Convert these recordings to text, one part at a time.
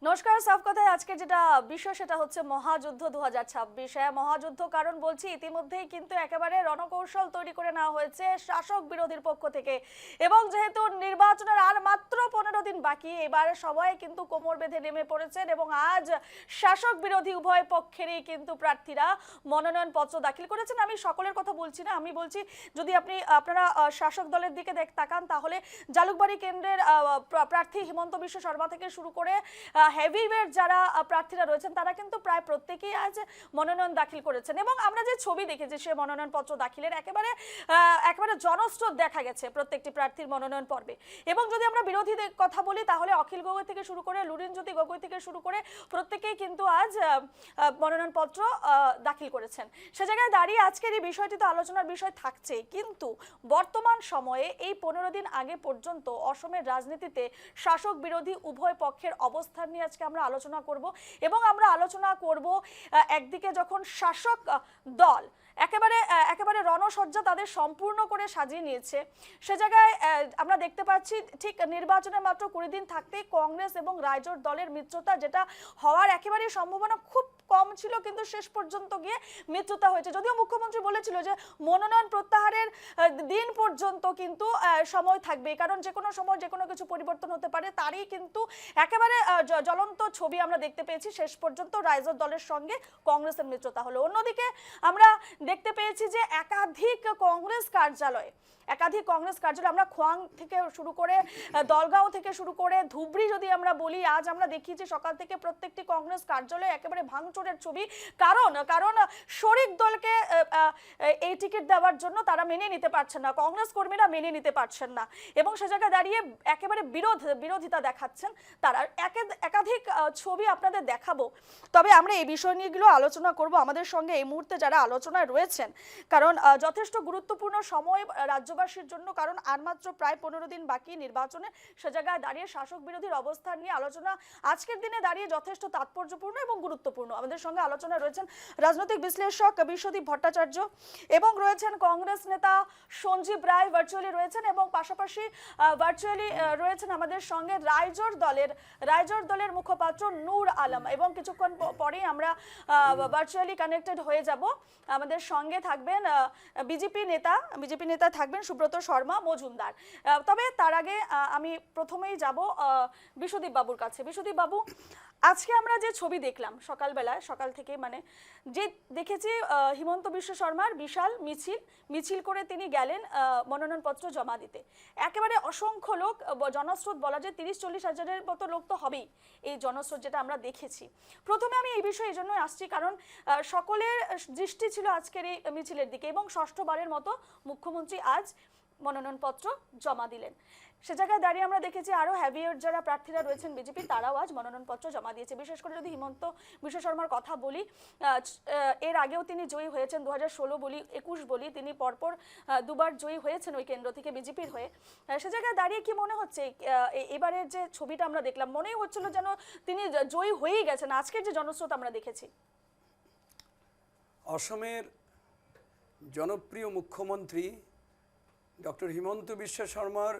নমস্কার। সাফ কথায় আজকে যেটা বিষয় সেটা হচ্ছে মহাযুদ্ধ 2026। হ্যাঁ, মহাযুদ্ধ কারণ বলছি ইতিমধ্যেই কিন্তু একেবারে রণকৌশল তৈরি করে নেওয়া হয়েছে শাসক বিরোধীর পক্ষ থেকে। এবং যেহেতু নির্বাচনের আর মাত্র 15 দিন বাকি, এবারে সবাই কিন্তু কোমর বেঁধে নেমে পড়েছেন এবং আজ শাসক বিরোধী উভয় পক্ষেরই কিন্তু প্রার্থীরা মনোনয়ন পত্র দাখিল করেছেন। আমি সকলের কথা বলছি না, আমি বলছি যদি আপনারা শাসক দলের দিকে তাকান তাহলে জালুকবাড়ি কেন্দ্রের প্রার্থী হিমন্ত বিশ্ব শর্মা থেকে শুরু করে হেভিওয়েট যারা প্রার্থীরা রয়েছেন তারা কিন্তু প্রায় প্রত্যেকেই আজ মনোনয়ন দাখিল করেছেন। এবং আমরা যে ছবি দেখেছি সে মনোনয়ন পত্র দাখিলের একেবারে জনস্রোত দেখা গেছে প্রত্যেকটি প্রার্থীর মনোনয়ন পর্বে। এবং যদি আমরা বিরোধীদের কথা বলি তাহলে অখিল গগৈ থেকে শুরু করে লুরিনজ্যোতি গগৈ থেকে শুরু করে প্রত্যেকেই কিন্তু আজ মনোনয়ন পত্র দাখিল করেছেন। সে জায়গায় দাঁড়িয়ে আজকের এই বিষয়টি তো আলোচনার বিষয় থাকছেই, কিন্তু বর্তমান সময়ে এই 15 দিন আগে পর্যন্ত অসমের রাজনীতিতে শাসক বিরোধী উভয় পক্ষের অবস্থান নিয়ে আজকে আমরা আলোচনা করব। এবং আমরা আলোচনা করব একদিকে যখন শাসক দল একেবারে রণসজ্জা তাদের সম্পূর্ণ করে সাজিয়ে নিয়েছে, সে জায়গায় আমরা দেখতে পাচ্ছি ঠিক নির্বাচনের মাত্র 20 দিন থাকতেই কংগ্রেস এবং রাইজোট দলের মিত্রতা, যেটা হওয়ার একেবারে সম্ভাবনা খুব কম ছিল, কিন্তু শেষ পর্যন্ত গিয়ে মিত্রতা হয়েছে। যদিও মুখ্যমন্ত্রী বলেছিল যে মনোনয়ন প্রত্যাহারের দিন পর্যন্ত কিন্তু সময় থাকবে, কারণ যে কোনো সময় যে কোনো কিছু পরিবর্তন হতে পারে, তারই কিন্তু একেবারে জ্বলন্ত ছবি আমরা দেখতে পেয়েছি। শেষ পর্যন্ত রাইজোট দলের সঙ্গে কংগ্রেসের মিত্রতা হলো। অন্যদিকে আমরা দেখতে পেয়েছি যে একাধিক কংগ্রেস কার্যালয় আমরা খোয়াং থেকে শুরু করে দলগাঁও থেকে শুরু করে ধুবড়ি যদি আমরা বলি, আজ আমরা দেখি যে সকাল থেকে প্রত্যেকটি কংগ্রেস কার্যালয়ে একেবারে ভাঙচুরের ছবি। কারণ শরিক দলকে এই টিকিট দেওয়ার জন্য তারা মেনে নিতে পারছেন না, কংগ্রেস কর্মীরা মেনে নিতে পারছেন না এবং সে জায়গায় দাঁড়িয়ে একেবারে বিরোধিতা দেখাচ্ছেন তারা। একাধিক ছবি আপনাদের দেখাবো, তবে আমরা এই বিষয় নিয়েগুলো আলোচনা করব। আমাদের সঙ্গে এই মুহূর্তে যারা আলোচনায় রয়েছেন, কারণ যথেষ্ট গুরুত্বপূর্ণ সময় রাজ্যবাসীর জন্য, কারণ আর মাত্র প্রায় 15 দিন বাকি নির্বাচনে। সে জায়গায় দাঁড়িয়ে শাসক বিরোধীর অবস্থান নিয়ে আলোচনা আজকের দিনে দাঁড়িয়ে যথেষ্ট তাৎপর্যপূর্ণ এবং গুরুত্বপূর্ণ। আমাদের সঙ্গে আলোচনায় রয়েছেন রাজনৈতিক বিশ্লেষক বিশ্বদীপ ভট্টাচার্য এবং রয়েছেন কংগ্রেস নেতা সঞ্জীব রায় ভার্চুয়ালি রয়েছেন, এবং পাশাপাশি ভার্চুয়ালি রয়েছেন আমাদের সঙ্গে রাইজোট দলের মুখপাত্র নূর আলম। এবং কিছুক্ষণ পরেই আমরা ভার্চুয়ালি কানেক্টেড হয়ে যাব। আমাদের সঙ্গে থাকবেন বিজেপি নেতা থাকবেন সুব্রত শর্মা মজুমদার। তবে তার আগে আমি প্রথমেই যাব বিশ্বদীপ বাবুর কাছে। বিশ্বদীপ বাবু, আজকে আমরা যে ছবি দেখলাম সকাল থেকে, যে দেখেছি হিমন্ত বিশ্ব শর্মার বিশাল মিছিল করে তিনি গেলেন মনোনয়নপত্র জমা দিতে। একেবারে অসংখ্য লোক, জনস্রোত বলা যায় 30-40 হাজারের মতো লোক তো হবেই এই জনস্রোত যেটা আমরা দেখেছি। প্রথমে আমি এই বিষয়ে এই জন্য আসছি কারণ সকলের দৃষ্টি ছিল আজকের এই মিছিলের দিকে এবং ষষ্ঠবারের মতো মুখ্যমন্ত্রী আজ মনোনয়নপত্র জমা দিলেন। সে জায়গায় দাঁড়িয়ে আমরা দেখেছি আরো হেভিওয়েট যারা প্রার্থীরা রয়েছেন বিজেপি, তারাও আজ মনোনয়নপত্র জমা দিয়েছে। বিশেষ করে যদি হিমন্ত বিশ্ব শর্মার কথা বলি, এর আগেও তিনি জয়ী হয়েছেন 2016 বলি 21 বলি, তিনি পরপর দুবার জয়ী হয়েছেন ওই কেন্দ্র থেকে বিজেপির হয়ে। সে জায়গায় দাঁড়িয়ে কি মনে হচ্ছে এবারের যে ছবিটা আমরা দেখলাম, মনেই হচ্ছিল যেন তিনি জয়ী হয়েই গেছেন আজকের যে জনস্রোত আমরা দেখেছি? অসমের জনপ্রিয় মুখ্যমন্ত্রী ডক্টর হিমন্ত বিশ্ব শর্মার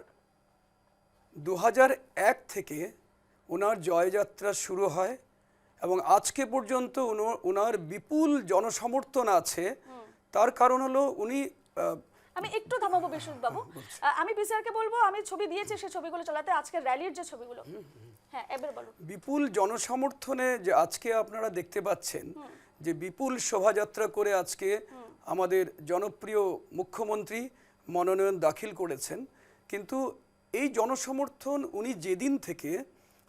2001 থেকে ওনার জয়যাত্রা শুরু হয় এবং আজকে পর্যন্ত ওনার বিপুল জনসমর্থন আছে। তার কারণ হলো উনি, আমি একটু থামাবো বিশ্বজিৎ বাবু, আমি বিচারকে বলবো, আমি ছবি দিয়েছি সেই ছবিগুলো চালাতে, আজকের র্যালির যে ছবিগুলো। হ্যাঁ, এবার বলুন। বিপুল জনসমর্থনে যে আজকে আপনারা দেখতে পাচ্ছেন যে বিপুল শোভাযাত্রা করে আজকে আমাদের জনপ্রিয় মুখ্যমন্ত্রী মনোনয়ন দাখিল করেছেন। কিন্তু এই জনসমর্থন উনি যেদিন থেকে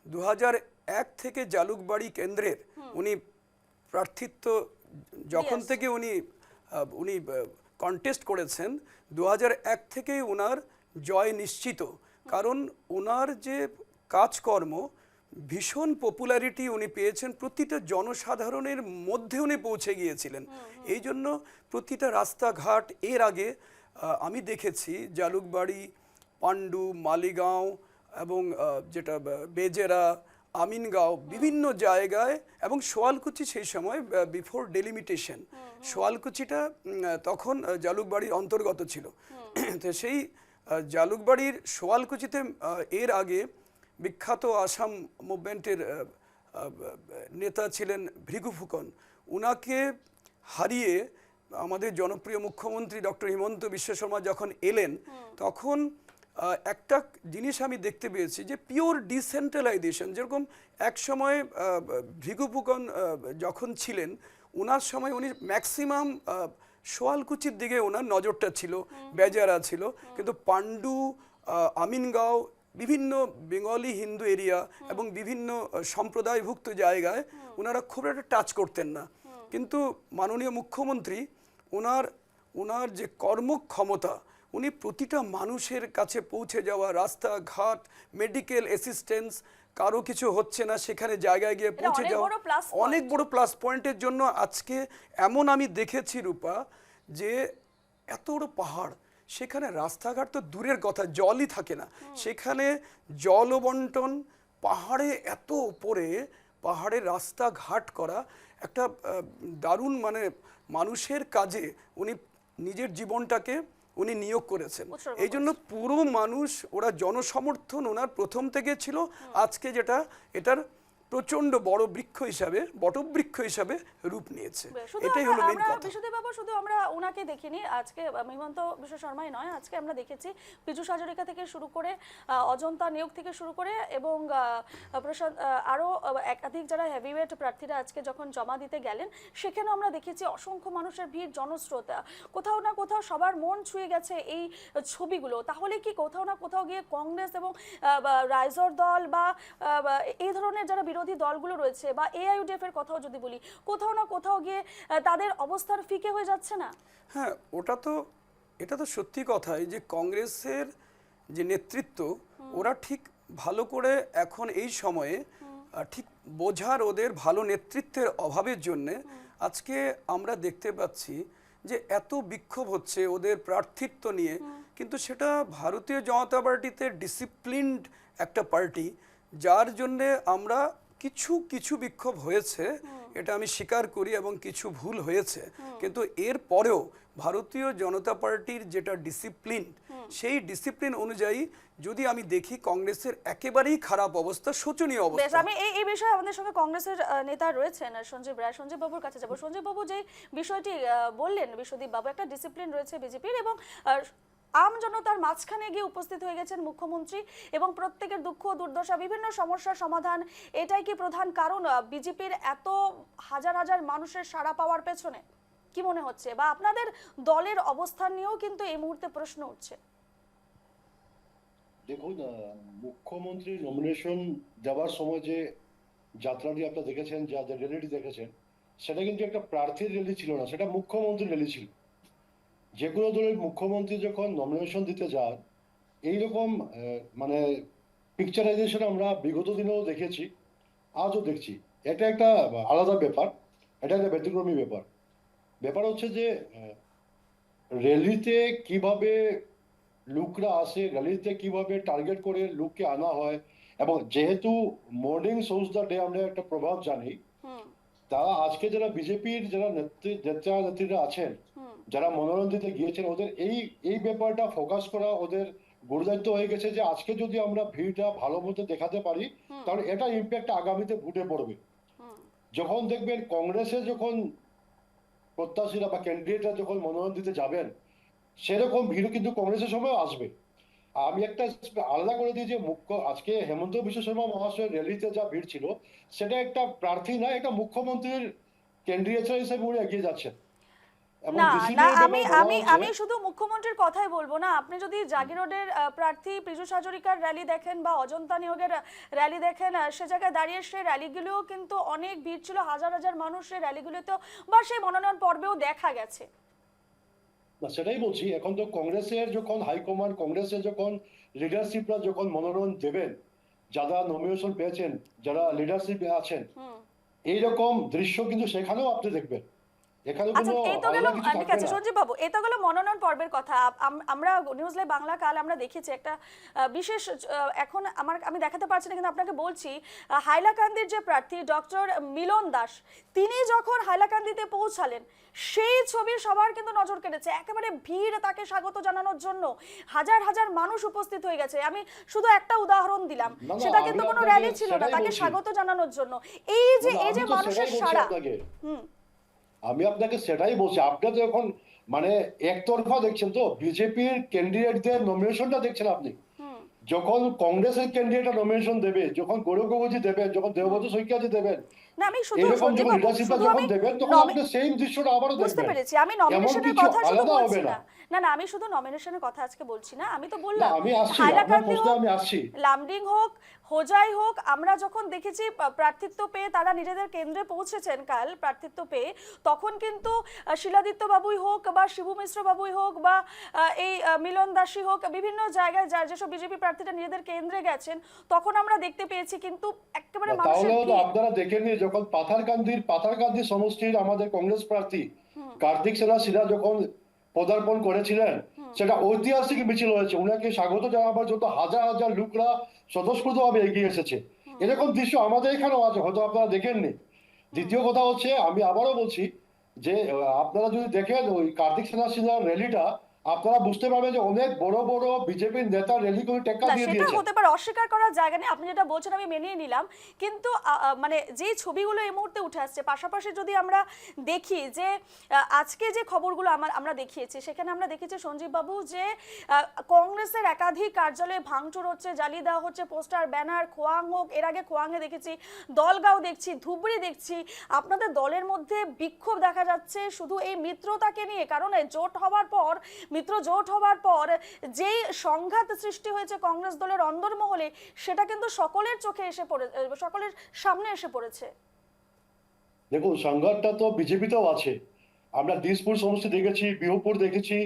2001 থেকে জালুকবাড়ি কেন্দ্রের উনি প্রার্থিত্ব যখন থেকে উনি কন্টেস্ট করেছেন, 2001 থেকেই ওনার জয় নিশ্চিত। কারণ ওনার যে কাজকর্ম ভীষণ পপুলারিটি উনি পেয়েছেন, প্রতিটা জনসাধারণের মধ্যে উনি পৌঁছে গিয়েছিলেন। এই জন্য প্রতিটা রাস্তাঘাট এর আগে আমি দেখেছি জালুকবাড়ি, পান্ডু, মালিগাঁও এবং যেটা বেজেরা, আমিনগাঁও, বিভিন্ন জায়গায় এবং সোয়ালকুচি, সেই সময় বিফোর ডেলিমিটেশন সোয়ালকুচিটা তখন জালুকবাড়ির অন্তর্গত ছিল। তো সেই জালুকবাড়ির সোয়ালকুচিতে এর আগে বিখ্যাত আসাম মুভমেন্টের নেতা ছিলেন ভৃগু ফুকন, উনাকে হারিয়ে আমাদের জনপ্রিয় মুখ্যমন্ত্রী ডক্টর হিমন্ত বিশ্ব শর্মা যখন এলেন, তখন একটা জিনিস আমি দেখতে পেয়েছি যে পিওর ডিসেন্ট্রালাইজেশন। যেরকম এক সময় ভৃগু ফুকন যখন ছিলেন, ওনার সময় উনি ম্যাক্সিমাম সোয়ালকুচির দিকে ওনার নজরটা ছিল, বেজারা ছিল, কিন্তু পাণ্ডু, আমিনগাঁও, বিভিন্ন বেঙ্গলি হিন্দু এরিয়া এবং বিভিন্ন সম্প্রদায়ভুক্ত জায়গায় ওনারা খুব একটা টাচ করতেন না। কিন্তু মাননীয় মুখ্যমন্ত্রী ওনার যে কর্মক্ষমতা, উনি প্রতিটা মানুষের কাছে পৌঁছে যাওয়া, রাস্তাঘাট, মেডিকেল অ্যাসিস্ট্যান্স, কারো কিছু হচ্ছে না সেখানে জায়গায় গিয়ে পৌঁছে যাওয়া, অনেক বড় প্লাস পয়েন্টের জন্য আজকে এমন আমি দেখেছি রূপা, যে এত বড় পাহাড়, সেখানে রাস্তাঘাট তো দূরের কথা, জলই থাকে না সেখানে, জল বন্টন, পাহাড়ে এত উপরে পাহাড়ে রাস্তাঘাট করা একটা দারুণ, মানে মানুষের কাজে উনি নিজের জীবনটাকে উনি নিয়োগ করেছেন। এই জন্য পুরো মানুষ, ওরা জনসমর্থন ওনার প্রথম থেকে ছিল, আজকে যেটা এটার প্রচন্ড বড় বৃক্ষ হিসাবে, বটবৃক্ষ হিসাবে রূপ নিয়েছে। এটাই হলো মেইন কথা। বিশ্বদেব বাবু, শুধু আমরা ওনাকে দেখিনি আজকে, হিমন্ত বিশ্ব শর্মাই নয়, আজকে আমরা দেখেছি পীযূষ হাজরিকা থেকে শুরু করে, অজন্তা নিয়োগ থেকে শুরু করে, এবং আরো একাধিক যারা হেভিওয়েট প্রার্থীরা আজকে যখন জমা দিতে গেলেন, সেখানেও আমরা দেখেছি অসংখ্য মানুষের ভিড়, জনস্রোত, কোথাও না কোথাও সবার মন ছুঁয়ে গেছে এই ছবিগুলো। তাহলে কি কোথাও না কোথাও গিয়ে কংগ্রেস এবং রাইজর দল বা এই ধরনের যারা বিরোধী দলগুলো রয়েছে, বা এআইইউডিএফ এর কথাও যদি বলি, কোথাও না কোথাও গিয়ে তাদের অবস্থান ফিকে হয়ে যাচ্ছে না? হ্যাঁ, এটা তো সত্যি কথাই যে কংগ্রেসের যে নেতৃত্ব, ওরা ঠিক ভালো করে এখন এই সময়ে ঠিক বোঝার, ওদের ভালো নেতৃত্বের অভাবের জন্যে আজকে আমরা দেখতে পাচ্ছি যে এত বিক্ষোভ হচ্ছে ওদের প্রার্থিত্ব নিয়ে। কিন্তু সেটা ভারতীয় জনতা পার্টিতে ডিসিপ্লিনড একটা পার্টি, যার জন্যে আমরা কিছু বিক্ষোভ হয়েছে, এটা আমি স্বীকার করি, এবং কিছু ভুল হয়েছে, কিন্তু এর পরেও ভারতীয় জনতা পার্টির যেটা ডিসিপ্লিন, সেই ডিসিপ্লিন অনুযায়ী যদি আমি দেখি, কংগ্রেসের একেবারেই খারাপ অবস্থা, শোচনীয় অবস্থা। আমি এই বিষয়ে আমাদের সঙ্গে কংগ্রেসের নেতা রয়েছেন সঞ্জীব রায়, সঞ্জীব বাবুর কাছে যাব। সঞ্জীব বাবু, যে বিষয়টি বললেন বিশ্বদীপ বাবু, একটা ডিসিপ্লিন রয়েছে বিজেপির, এবং আম জনতার মাঝখানে গিয়ে উপস্থিত হয়ে গেছেন মুখ্যমন্ত্রী, এবং প্রত্যেকের দুঃখ দুর্দশা, বিভিন্ন সমস্যার সমাধান, এটাই কি প্রধান কারণ বিজেপির এত হাজার হাজার মানুষের সাড়া পাওয়ার পেছনে? কি মনে হচ্ছে, বা আপনাদের দলের অবস্থান নিয়েও কিন্তু এই মুহূর্তে প্রশ্ন উঠছে? দেখুন, মুখ্যমন্ত্রী নমিনেশন দেওয়ার সময় যে যাত্রাটি আপনারা দেখেছেন, যে র্যালিটি দেখেছেন, সেটা কিন্তু একটা প্রার্থীর র্যালি ছিল না, সেটা মুখ্যমন্ত্রীর র্যালি ছিল। যে কোনো দলের মুখ্যমন্ত্রী যখন নমিনেশন দিতে যান, এইরকম মানে পিকচারাইজেশন আমরা বিগত দিনেও দেখেছি, আজও দেখছি। এটা একটা আলাদা ব্যাপার, এটা একটা ব্যতিক্রমী ব্যাপার। ব্যাপার হচ্ছে যে র্যালিতে কিভাবে লুকরা আসে, র্যালিতে কিভাবে টার্গেট করে লুককে আনা হয়, এবং যেহেতু মর্নিং শোজ দ্য ডে আমরা একটা প্রভাব জানি, তারা আজকে যারা বিজেপির যারা নেত্রীরা আছেন, যারা মনোনয়ন দিতে গিয়েছেন, ওদের এই ব্যাপারটা ফোকাস করা ওদের গুরুদায়িত্ব হয়ে গেছে, যে আজকে যদি আমরা ভিড়টা ভালো মতো দেখাতে পারি, তাহলে এটা ইম্প্যাক্ট আগামীতে ভোটে পড়বে। যখন দেখবেন কংগ্রেসে যখন প্রত্যাশীরা বা ক্যান্ডিডেটরা যখন মনোনয়ন দিতে যাবেন, সেরকম ভিড় কিন্তু কংগ্রেসের সময় আসবে। আমি একটা আলাদা করে দিই যে আজকে হেমন্ত বিশ্ব শর্মা মহাশয়ের র্যালিতে যা ভিড় ছিল, সেটা একটা প্রার্থী না, একটা মুখ্যমন্ত্রীর ক্যান্ডিডেট হিসেবে উনি এগিয়ে যাচ্ছেন। না না, আমি শুধু মুখ্যমন্ত্রীর কথাই বলবো না, আপনি যদি জাগিরোডের প্রার্থী পীযূষ হাজরিকার র্যালি দেখেন, বা অজন্তা নিয়োগের র্যালি দেখেন, সে জায়গায় দাঁড়িয়ে সেই র্যালিগুলোও কিন্তু অনেক ভিড় ছিল, হাজার হাজার মানুষ সেই র্যালিগুলোতেও বা সেই মনোনয়ন পর্বেও দেখা গেছে। না, সেটাই বলছি, এখন তো কংগ্রেসের যখন হাইকমান্ড, কংগ্রেসের যখন লিডারশিপরা যখন মনোনয়ন দেবেন, যারা নমিনেশন পেয়েছেন, যারা লিডারশিপে আছেন, এইরকম দৃশ্য কিন্তু সেখানেও আপনি দেখবেন। এখানে আচ্ছা, কোনো এই তো গেল আলাদা কিছু ঠিক থাকবে আছে না। সঞ্জীব বাবু, এই তো গেল মনোনয়ন পর্বের কথা। আমরা নিউজ লাইভ বাংলা কাল আমরা দেখেছি একটা বিশেষ এখন আমি দেখাতে পারছি না, কিন্তু আপনাকে বলছি হাইলাকান্দির যে প্রার্থী ডক্টর মিলন দাস, তিনি যখন হাইলাকান্দিতে পৌঁছালেন সেই ছবি সবার কিন্তু নজর কেড়েছে। একেবারে ভিড় তাকে স্বাগত জানানোর জন্য হাজার হাজার মানুষ উপস্থিত হয়ে গেছে। আমি শুধু একটা উদাহরণ দিলাম, না, না, সেটা আমি কিন্তু কোনো আপনাকে র্যালি ছিল না, সেটাই তাকে বলছি। স্বাগত জানানোর জন্য। এই যে না, না, এই আমি যে তো মানুষের সেটাই বলছি সাড়া। আপনাকে। হুম। আমি আপনাকে সেটাই বলছি, আপনি তো এখন মানে একতরফা দেখছেন, তো বিজেপির ক্যান্ডিডেটদের নমিনেশনটা দেখছেন আপনি। হুম। যখন কংগ্রেসের ক্যান্ডিডেট নমিনেশন দেবে, যখন গৌরব গগৈজি দেবেন, যখন দেবব্রত সৈকিয়াজি দেবেন, না, আমি শুধু এইরকম সঞ্জীব যখন বাবু, লিডারশিপটা শুধু যখন আমি দেবেন, তখন নমি- আপনি সেম দৃশ্যটা আবারও বুঝতে দেখবেন। পেরেছি, আমি এমন নমিনেশনের কিছু কথা শুধু আলাদা বলছি হবে না। না। না না, আমি শুধু নমিনেশনের কথা আজকে বলছি না, আমি তো না, বললাম আমি আসছি, আপনার হাইলাকান্দি প্রশ্নে হোক, আমি আসছি। লামডিং হোক, হোজাই হোক, আমরা যখন দেখেছি প্রার্থিত্ব পেয়ে তারা নিজেদের কেন্দ্রে পৌঁছেছেন কাল প্রার্থিত্ব পেয়ে, তখন কিন্তু শিলাদিত্য বাবুই হোক বা শিবু মিশ্র বাবুই হোক বা এই মিলন দাসী হোক, বিভিন্ন জায়গায় যেসব বিজেপি প্রার্থীরা নিজেদের কেন্দ্রে গেছেন, তখন আমরা দেখতে পেয়েছি কিন্তু একেবারে না, মানুষের তাহলেও তো ভিড়। আপনারা দেখেননি, যখন পাথারকান্দি সমষ্টির আমাদের কংগ্রেস প্রার্থী কার্তিক সেনা যখন পদার্পণ করেছিলেন, সেটা ঐতিহাসিক মিছিল হয়েছে। উনাকে স্বাগত জানাবার জন্য হাজার হাজার লোকরা স্বতঃস্ফূর্তভাবে এগিয়ে এসেছে। এরকম দৃশ্য আমাদের এখানেও আছে, হয়তো আপনারা দেখেননি। দ্বিতীয় কথা হচ্ছে, আমি আবারও বলছি যে আপনারা যদি দেখেন ওই কার্তিক সেনার র্যালিটা, আপনারা বুঝতে পারবেন যে অনেক বড় বড় বিজেপির নেতা র্যালি করে টেক্কা না, দিয়ে সেটা দিয়েছে। হতে পারে, অস্বীকার করার জায়গা নেই, আপনি যেটা বলছেন আমি মেনে নিলাম। কিন্তু মানে যে ছবিগুলো এই মুহূর্তে উঠে আসছে, পাশাপাশি যদি আমরা দেখি যে আজকে যে খবরগুলো আমরা দেখিয়েছি, সেখানে আমরা দেখেছি সঞ্জীব বাবু যে কংগ্রেসের একাধিক কার্যালয়ে ভাঙচুর হচ্ছে, জ্বালিয়ে দেওয়া হচ্ছে পোস্টার ব্যানার। খোয়াং হোক, এর আগে খোয়াংয়ে দেখেছি, দলগাঁও দেখছি, ধুবড়ি দেখছি। আপনাদের দলের মধ্যে বিক্ষোভ দেখা যাচ্ছে শুধু এই মিত্রতাকে নিয়ে, কারণ মিত্র জোট হওয়ার পর যেই সংঘাত সৃষ্টি হয়েছে কংগ্রেস দলের অন্দরমহলে, সেটা কিন্তু সকলের চোখে এসে পড়ে, সকলের সামনে এসে পড়েছে। দেখুন, সংঘাতটা তো বিজেপিতেও আছে। আমরা দিসপুর সমষ্টি দেখেছি, বিহুপুর দেখেছি।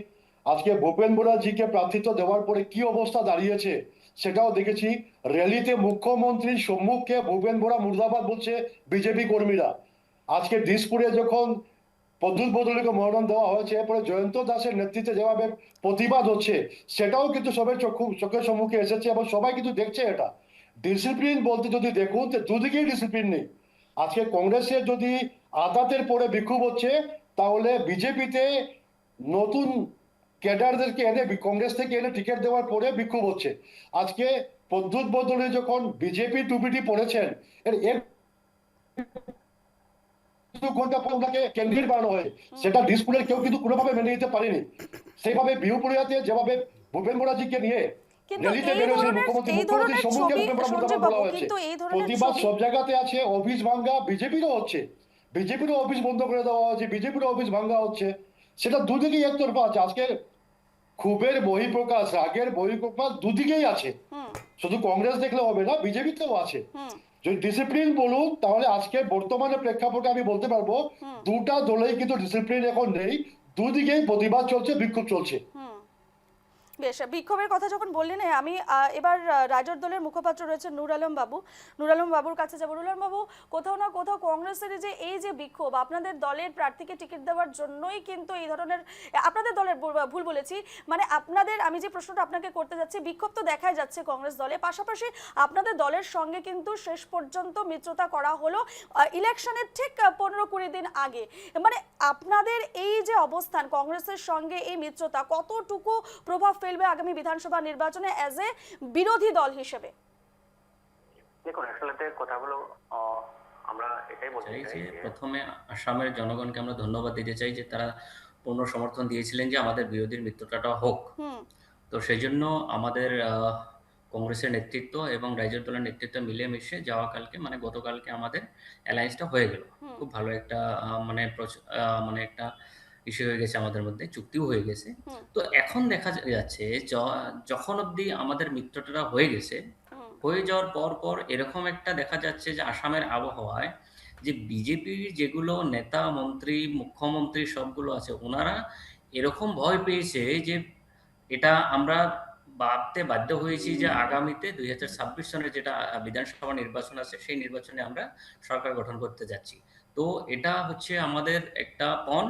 আজকে ভূপেন বোরাজিকে প্রার্থিত্ব দেওয়ার পরে কি অবস্থা দাঁড়িয়েছে সেটাও দেখেছি। র্যালিতে মুখ্যমন্ত্রীর সম্মুখে ভূপেন বোরা মুর্দাবাদ বলছে বিজেপি কর্মীরা। আজকে দিসপুরে যখন প্রদ্যুৎ বদলৈকে মনোনয়ন দেওয়া হয়েছে, এরপরে জয়ন্ত দাসের নেতৃত্বে যেভাবে প্রতিবাদ হচ্ছে, সেটাও কিন্তু সবাই চোখের সম্মুখে এসেছে এবং সবাই কিন্তু দেখছে এটা। ডিসিপ্লিন বলতে যদি দেখুন, তো দুদিকেই ডিসিপ্লিন নেই। আজকে কংগ্রেসের যদি আদাতের পরে বিক্ষোভ হচ্ছে, তাহলে বিজেপিতে নতুন ক্যাডারদেরকে এনে কংগ্রেস থেকে এনে টিকিট দেওয়ার পরে বিক্ষোভ হচ্ছে। আজকে প্রদ্যুৎ বদলৈ যখন বিজেপি টুপিটি পড়েছেন, এর 2 ঘন্টা পর ওনাকে ক্যান্ডিডেট বানানো হয়, সেটা দিসপুরের কেউ কিন্তু কোনোভাবে মেনে নিতে পারেনি। সেইভাবে বিহুপুরিয়াতে যেভাবে ভূপেন বোরাজিকে নিয়ে কিন্তু র্যালিতে এই বেরোয়েছেন ধরনের মুখ্যমন্ত্রীর সম্মুখে ছবি ভূপেন বোরা সঞ্জীব মুর্দাবাদ বলা বাবু, হয়েছে। কিন্তু এই ধরনের প্রতিবাদ ছবি সব জায়গাতে আছে, অফিস ভাঙ্গা বিজেপিরও হচ্ছে, বিজেপিরও অফিস বন্ধ করে দেওয়া হচ্ছে, বিজেপিরও অফিস ভাঙ্গা হচ্ছে। সেটা দুদিকেই একতরফা আছে। আজকে ক্ষোভের বহিঃপ্রকাশ, রাগের বহিঃপ্রকাশ দুদিকেই আছে। হুম। শুধু কংগ্রেস দেখলে হবে না, বিজেপিতেও আছে। হুম। যদি ডিসিপ্লিন বলুন, তাহলে আজকে বর্তমানে প্রেক্ষাপটে আমি বলতে পারবো দুটা দলেই কিন্তু ডিসিপ্লিন এখন নেই। দুদিকেই প্রতিবাদ চলছে, বিক্ষোভ চলছে। হুম। বেশ, বিক্ষোভের কথা যখন বললেন, আমি এবার রাজর দলের মুখপাত্র রয়েছে নূর আলম বাবু, নূর আলম বাবুর কাছে যাবো। নূর আলম বাবু, কোথাও না কোথাও কংগ্রেসের এই যে বিক্ষোভ, আপনাদের দলের প্রার্থীকে টিকিট দেওয়ার জন্যই কিন্তু এই ধরনের, আপনাদের দলের ভুল বলেছি, মানে আপনাদের, আমি যে প্রশ্নটা আপনাকে করতে যাচ্ছি, বিক্ষোভ তো দেখাই যাচ্ছে কংগ্রেস দলে, পাশাপাশি আপনাদের দলের সঙ্গে কিন্তু শেষ পর্যন্ত মিত্রতা করা হলো ইলেকশনের ঠিক 15-20 দিন আগে। মানে আপনাদের এই যে অবস্থান, কংগ্রেসের সঙ্গে এই মিত্রতা কতটুকু প্রভাব ফেলবে আগামী বিধানসভা নির্বাচনে অ্যাজ এ বিরোধী দল হিসেবে? দেখুন, আসলে কথাগুলো আমরা এটাই বলতে চাই চাই যে যে প্রথমে আসামের জনগণকে আমরা ধন্যবাদ দিতে চাই যে তারা পূর্ণ সমর্থন দিয়েছিলেন যে আমাদের বিরোধীর মিত্রতাটা হোক। তো সেই জন্য আমাদের কংগ্রেসের নেতৃত্ব এবং রাইজর দলের নেতৃত্ব মিলেমিশে কালকে মানে গতকালকে আমাদের অ্যালায়েন্সটা হয়ে গেল। খুব ভালো একটা মানে একটা ইস্যু হয়ে গেছে আমাদের মধ্যে, চুক্তিও হয়ে গেছে। তো এখন দেখা যাচ্ছে যখন অবধি আমাদের মিত্রটা হয়ে গেছে, হয়ে যাওয়ার পর এরকম একটা দেখা যাচ্ছে যে আসামের আবহাওয়ায় যে বিজেপির যেগুলো নেতা মন্ত্রী মুখ্যমন্ত্রী সবগুলো আছে, ওনারা এরকম ভয় পেয়েছে যে এটা আমরা ভাবতে বাধ্য হয়েছি যে আগামীতে 2026 সনের যেটা বিধানসভা নির্বাচন আছে, সেই নির্বাচনে আমরা সরকার গঠন করতে যাচ্ছি। তো এটা হচ্ছে আমাদের একটা পণ,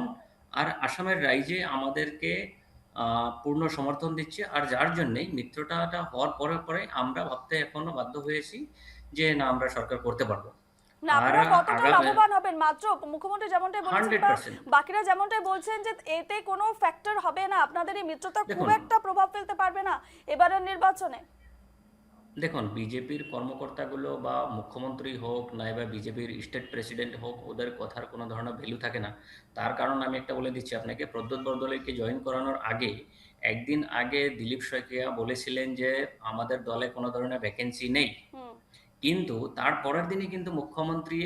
আর আসামের রাইজে আমাদেরকে পূর্ণ সমর্থন দিচ্ছে, আর যার জন্যই মিত্রতাটা হওয়ার পরে পরে আমরা ভাবতে এখনো বাধ্য হয়েছি যে না, আমরা সরকার করতে পারবো। না, আর আপনারা কতটা আগামী লাভবান হবেন? মাত্র মুখ্যমন্ত্রী যেমনটাই বলেছেন বা 100%। বাকিরা যেমনটাই বলছেন যে এতে কোনো ফ্যাক্টর হবে না, আপনাদের এই মিত্রতা খুব দেখুন, একটা প্রভাব ফেলতে পারবে না এবারের নির্বাচনে। দেখুন বিজেপির কর্মকর্তাগুলো বা মুখ্যমন্ত্রী হোক নাইবা বিজেপির স্টেট প্রেসিডেন্ট হোক, ওদের কথার কোনো ধরনের ভ্যালু থাকে না। তার কারণ আমি একটা বলে দিচ্ছি আপনাকে, প্রদ্যোৎ বরদলৈকে জয়েন করানোর আগে একদিন আগে দিলীপ শইকিয়া বলেছিলেন যে আমাদের দলে কোনো ধরনের ভ্যাকেন্সি নেই, হুম কিন্তু তার পরের দিনই কিন্তু মুখ্যমন্ত্রী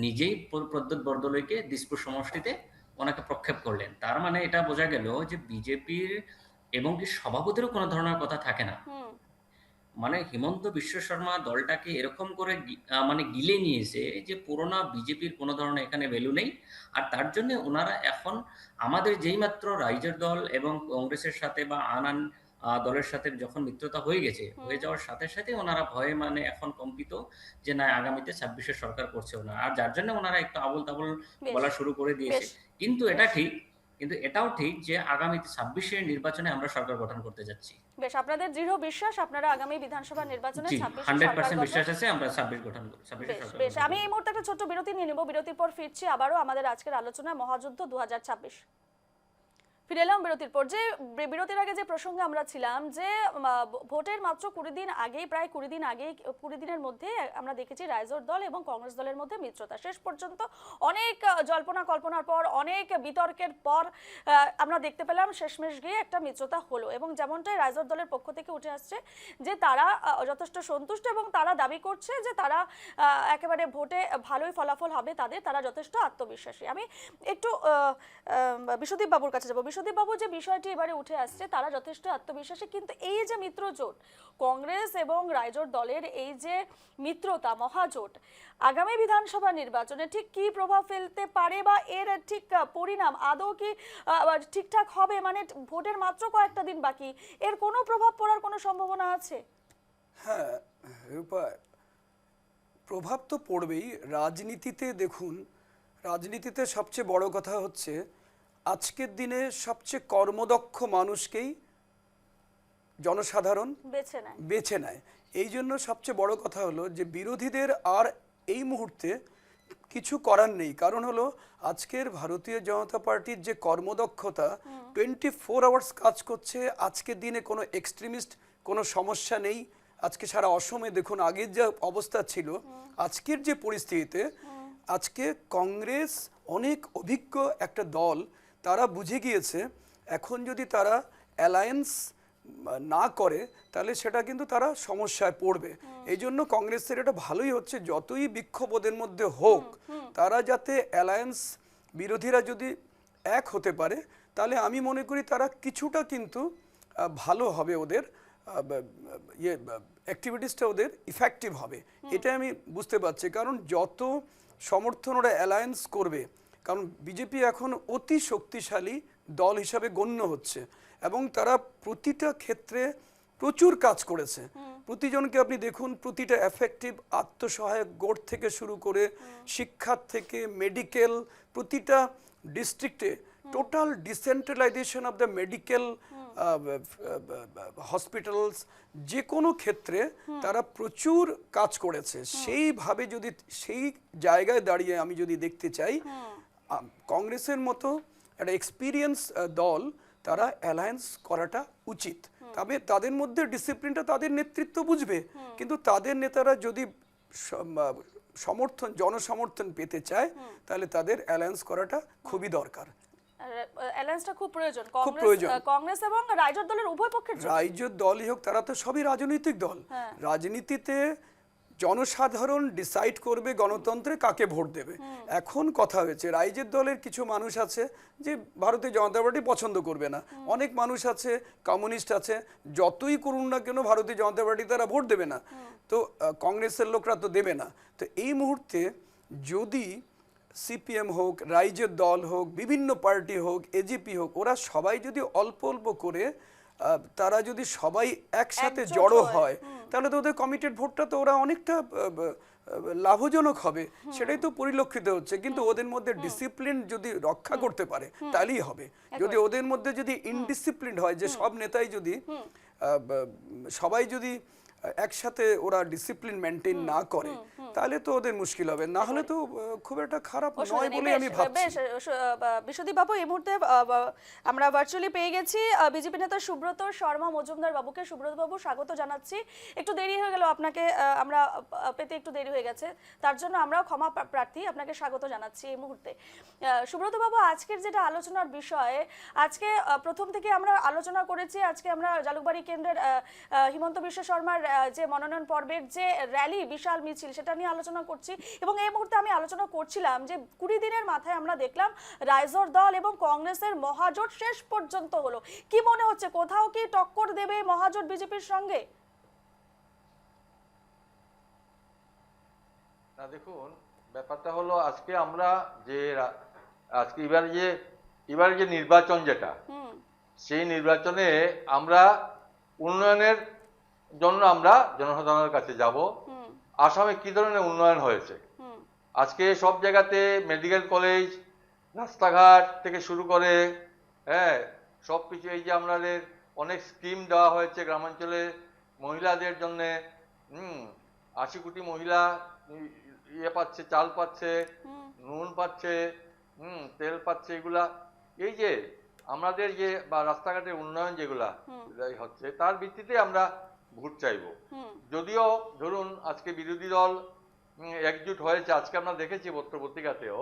নিজেই প্রদ্যোৎ বরদলৈকে দিসপুর সমষ্টিতে ওনাকে প্রক্ষেপ করলেন। তার মানে এটা বোঝা গেল যে বিজেপির এবং কি সভাপতিরও কোনো ধরনের কথা থাকে না। হুম মানে হিমন্ত বিশ্ব শর্মা দলটাকে এরকম করে মানে গিলে নিয়েছে যে পুরোনো বিজেপির কোনো ধরনের এখানে ভ্যালু নেই। আর তার জন্য ওনারা এখন আমাদের যেই মাত্র রাইজের দল এবং কংগ্রেসের সাথে বা আন দলের সাথে যখন মিত্রতা হয়ে গেছে, হয়ে যাওয়ার সাথে সাথে ওনারা ভয়ে মানে এখন কম্পিত যে না, আগামীতে 26-এর সরকার করছে ওনারা, আর যার জন্য ওনারা একটু আবল তাবল বেশ বলা শুরু করে দিয়েছে। বেশ কিন্তু এটা ঠিক, কিন্তু এটাও ঠিক যে আগামীতে 26-এর নির্বাচনে আমরা সরকার গঠন করতে যাচ্ছি। বেশ, আপনাদের দৃঢ় বিশ্বাস আপনারা আগামী বিধানসভা নির্বাচনে জি, 26 সরকার 100% গঠন। বিশ্বাস আছে আমরা 26 গঠন করব, 26 বেশ সরকার বেশ, গঠন আমি করব। এই মুহূর্তে একটা ছোট্ট বিরতি নিয়ে নেব, বিরতির পর ফিরছি আবারও আমাদের আজকের আলোচনা মহাযুদ্ধ 2026। ফিরে এলাম বিরতির পর। যে বিরতির আগে যে প্রসঙ্গে আমরা ছিলাম যে ভোটের মাত্র 20 দিন আগেই, প্রায় 20 দিন আগেই, 20 দিনের মধ্যে আমরা দেখেছি রাইজোর দল এবং কংগ্রেস দলের মধ্যে মিত্রতা। শেষ পর্যন্ত অনেক জল্পনা কল্পনার পর, অনেক বিতর্কের পর আমরা দেখতে পেলাম শেষমেশ গিয়ে একটা মিত্রতা হলো, এবং যেমনটাই রাইজোর দলের পক্ষ থেকে উঠে আসছে যে তারা যথেষ্ট সন্তুষ্ট এবং তারা দাবি করছে যে তারা একেবারে ভোটে ভালোই ফলাফল হবে তাদের, তারা যথেষ্ট আত্মবিশ্বাসী। আমি একটু বিশ্বদীপ বাবুর কাছে যাব। বিশ্বদীপ বাবু, যে বিষয়টি এবারে উঠে আসছে তারা যথেষ্ট আত্মবিশ্বাসী, কিন্তু এই যে মিত্রজোট কংগ্রেস এবং রাইজোট দলের এই যে মিত্রতা মহাজোট আগামী বিধানসভা নির্বাচনে ঠিক কি প্রভাব ফেলতে পারে বা এর ঠিক পরিণাম আদৌ কি ঠিকঠাক হবে? মানে ভোটের মাত্র কয়েকটা দিন বাকি, এর কোনো প্রভাব পড়ার কোনো সম্ভাবনা আছে? হ্যাঁ রূপা, প্রভাব তো পড়বেই। রাজনীতিতে দেখুন, রাজনীতিতে সবচেয়ে বড় কথা হচ্ছে আজকের দিনে সবচেয়ে কর্মদক্ষ মানুষকেই জনসাধারণ বেছে নেয়। এই জন্য সবচেয়ে বড় কথা হলো যে বিরোধীদের আর এই মুহূর্তে কিছু করার নেই। কারণ হলো আজকের ভারতীয় জনতা পার্টির যে কর্মদক্ষতা, 24 আওয়ার্স কাজ করছে। আজকের দিনে কোনো এক্সট্রিমিস্ট, কোনো সমস্যা নেই। আজকে সারা অসমে দেখুন আগের যে অবস্থা ছিল, আজকের যে পরিস্থিতিতে আজকে কংগ্রেস অনেক অভিজ্ঞ একটা দল, তারা বুঝে গিয়েছে এখন যদি তারা অ্যালায়েন্স না করে তাহলে সেটা কিন্তু তারা সমস্যায় পড়বে। এই জন্য কংগ্রেসের এটা ভালোই হচ্ছে, যতই বিক্ষোভ ওদের মধ্যে হোক তারা যাতে অ্যালায়েন্স, বিরোধীরা যদি এক হতে পারে তাহলে আমি মনে করি তারা কিছুটা কিন্তু ভালো হবে, ওদের অ্যাক্টিভিটিসটা ওদের ইফেক্টিভ হবে। এটা আমি বুঝতে পারছি। কারণ যত সমর্থন ওরা অ্যালায়েন্স করবে, কারণ বিজেপি এখন অতি শক্তিশালী দল হিসাবে গণ্য হচ্ছে এবং তারা প্রতিটা ক্ষেত্রে প্রচুর কাজ করেছে। প্রতিজনকে আপনি দেখুন, প্রতিটা এফেক্টিভ আত্মসহায়ক গোট থেকে শুরু করে শিক্ষা থেকে মেডিকেল, প্রতিটা ডিস্ট্রিক্টে total decentralisation of the medical hospitals, যে কোনো ক্ষেত্রে তারা প্রচুর কাজ করেছে। সেইভাবে যদি সেই জায়গায় দাঁড়িয়ে আমি যদি দেখতে চাই কংগ্রেসের মতো একটা এক্সপিরিয়েন্স দল, তারা অ্যালায়েন্স করাটা উচিত। তবে তাদের মধ্যে ডিসিপ্লিনটা তাদের নেতৃত্ব বুঝবে, কিন্তু তাদের নেতারা যদি সমর্থন, জনসমর্থন পেতে চায় তাহলে তাদের অ্যালায়েন্স করাটা খুবই দরকার। অ্যালায়েন্সটা খুব প্রয়োজন কংগ্রেস এবং রাইজোট দলের উভয় পক্ষের জন্য। রাইজোট দলই হোক, তারা তো সবই রাজনৈতিক দল। রাজনীতিতে জনসাধারণ ডিসাইড করবে গণতন্ত্রে কাকে ভোট দেবে। এখন কথা হয়েছে রাইজের দলের কিছু মানুষ আছে যে ভারতীয় জনতা পার্টি পছন্দ করবে না, অনেক মানুষ আছে, কমিউনিস্ট আছে, যতই করুন না কেন ভারতীয় জনতা পার্টি তারা ভোট দেবে না, তো কংগ্রেসের লোকরা তো দেবে না। তো এই মুহূর্তে যদি সিপিএম হোক, রাইজের দল হোক, বিভিন্ন পার্টি হোক, এজিপি হোক, ওরা সবাই যদি অল্প অল্প করে তারা যদি সবাই একসাথে জড়ো হয় তাহলে তো ওদের কমিটেড ভোটটা তো ওরা অনেকটা লাভজনক হবে সেটাই তো পরিলক্ষিত হচ্ছে। কিন্তু ওদের মধ্যে ডিসিপ্লিন যদি রক্ষা করতে পারে তাহলেই হবে। যদি ওদের মধ্যে যদি ইনডিসিপ্লিন হয়, যে সব নেতাই যদি সবাই যদি একসাথে ওরা ডিসিপ্লিন মেনটেন না করে, তাহলে তো ওদের মুশকিল হবে। না হলে তো খুব একটা খারাপ নয় বলে আমি ভাবছি। বিশ্বদীপ বাবু, এই মুহূর্তে আমরা ভার্চুয়ালি পেয়ে গেছি বিজেপি নেতা সুব্রত শর্মা মজুমদার বাবুকে। সুব্রত বাবু, স্বাগত জানাচ্ছি। একটু দেরি হয়ে গেল আপনাকে, আমরা পেতে একটু দেরি হয়ে গেছে, তার জন্য আমরাও ক্ষমা প্রার্থী। আপনাকে স্বাগত জানাচ্ছি এই মুহূর্তে। সুব্রত বাবু, আজকের যেটা আলোচনার বিষয়, আজকে প্রথম থেকে আমরা আলোচনা করেছি, আজকে আমরা জালুকবাড়ি কেন্দ্রের হিমন্ত বিশ্ব শর্মার যে মনোনয়ন পর্বের যে র্যালি, বিশাল মিছিল, সেটা নিয়ে আলোচনা করছি। এবং এই মুহূর্তে আমি আলোচনা করছিলাম যে 20 দিনের মাথায় আমরা দেখলাম রাইজোর দল এবং কংগ্রেসের মহাজোট শেষ পর্যন্ত হলো। কি মনে হচ্ছে, কোথাও কি টক্কর দেবে মহাজোট বিজেপির সঙ্গে? না, দেখুন, ব্যাপারটা হলো আজকে আমরা যে আজকে এবার যে নির্বাচন, যেটা সেই নির্বাচনে আমরা উন্নয়নের জন্য আমরা জনসাধারণের কাছে যাব। আসামে কি ধরনের উন্নয়ন হয়েছে, আজকে সব জায়গাতে মেডিকেল কলেজ, রাস্তাঘাট থেকে শুরু করে সব কিছু, এই যে আমাদের অনেক স্কিম দেওয়া হয়েছে গ্রামাঞ্চলে মহিলাদের জন্য। 80 কোটি মহিলা ইয়ে পাচ্ছে, চাল পাচ্ছে, নুন পাচ্ছে, তেল পাচ্ছে, এগুলা এই যে আমাদের যে বা রাস্তাঘাটের উন্নয়ন যেগুলা হচ্ছে, তার ভিত্তিতে আমরা ভোট চাইবো। যদিও ধরুন আজকে বিরোধী দল একজুট হয়েছে, আজকে আমরা দেখেছি পত্রিকাতেও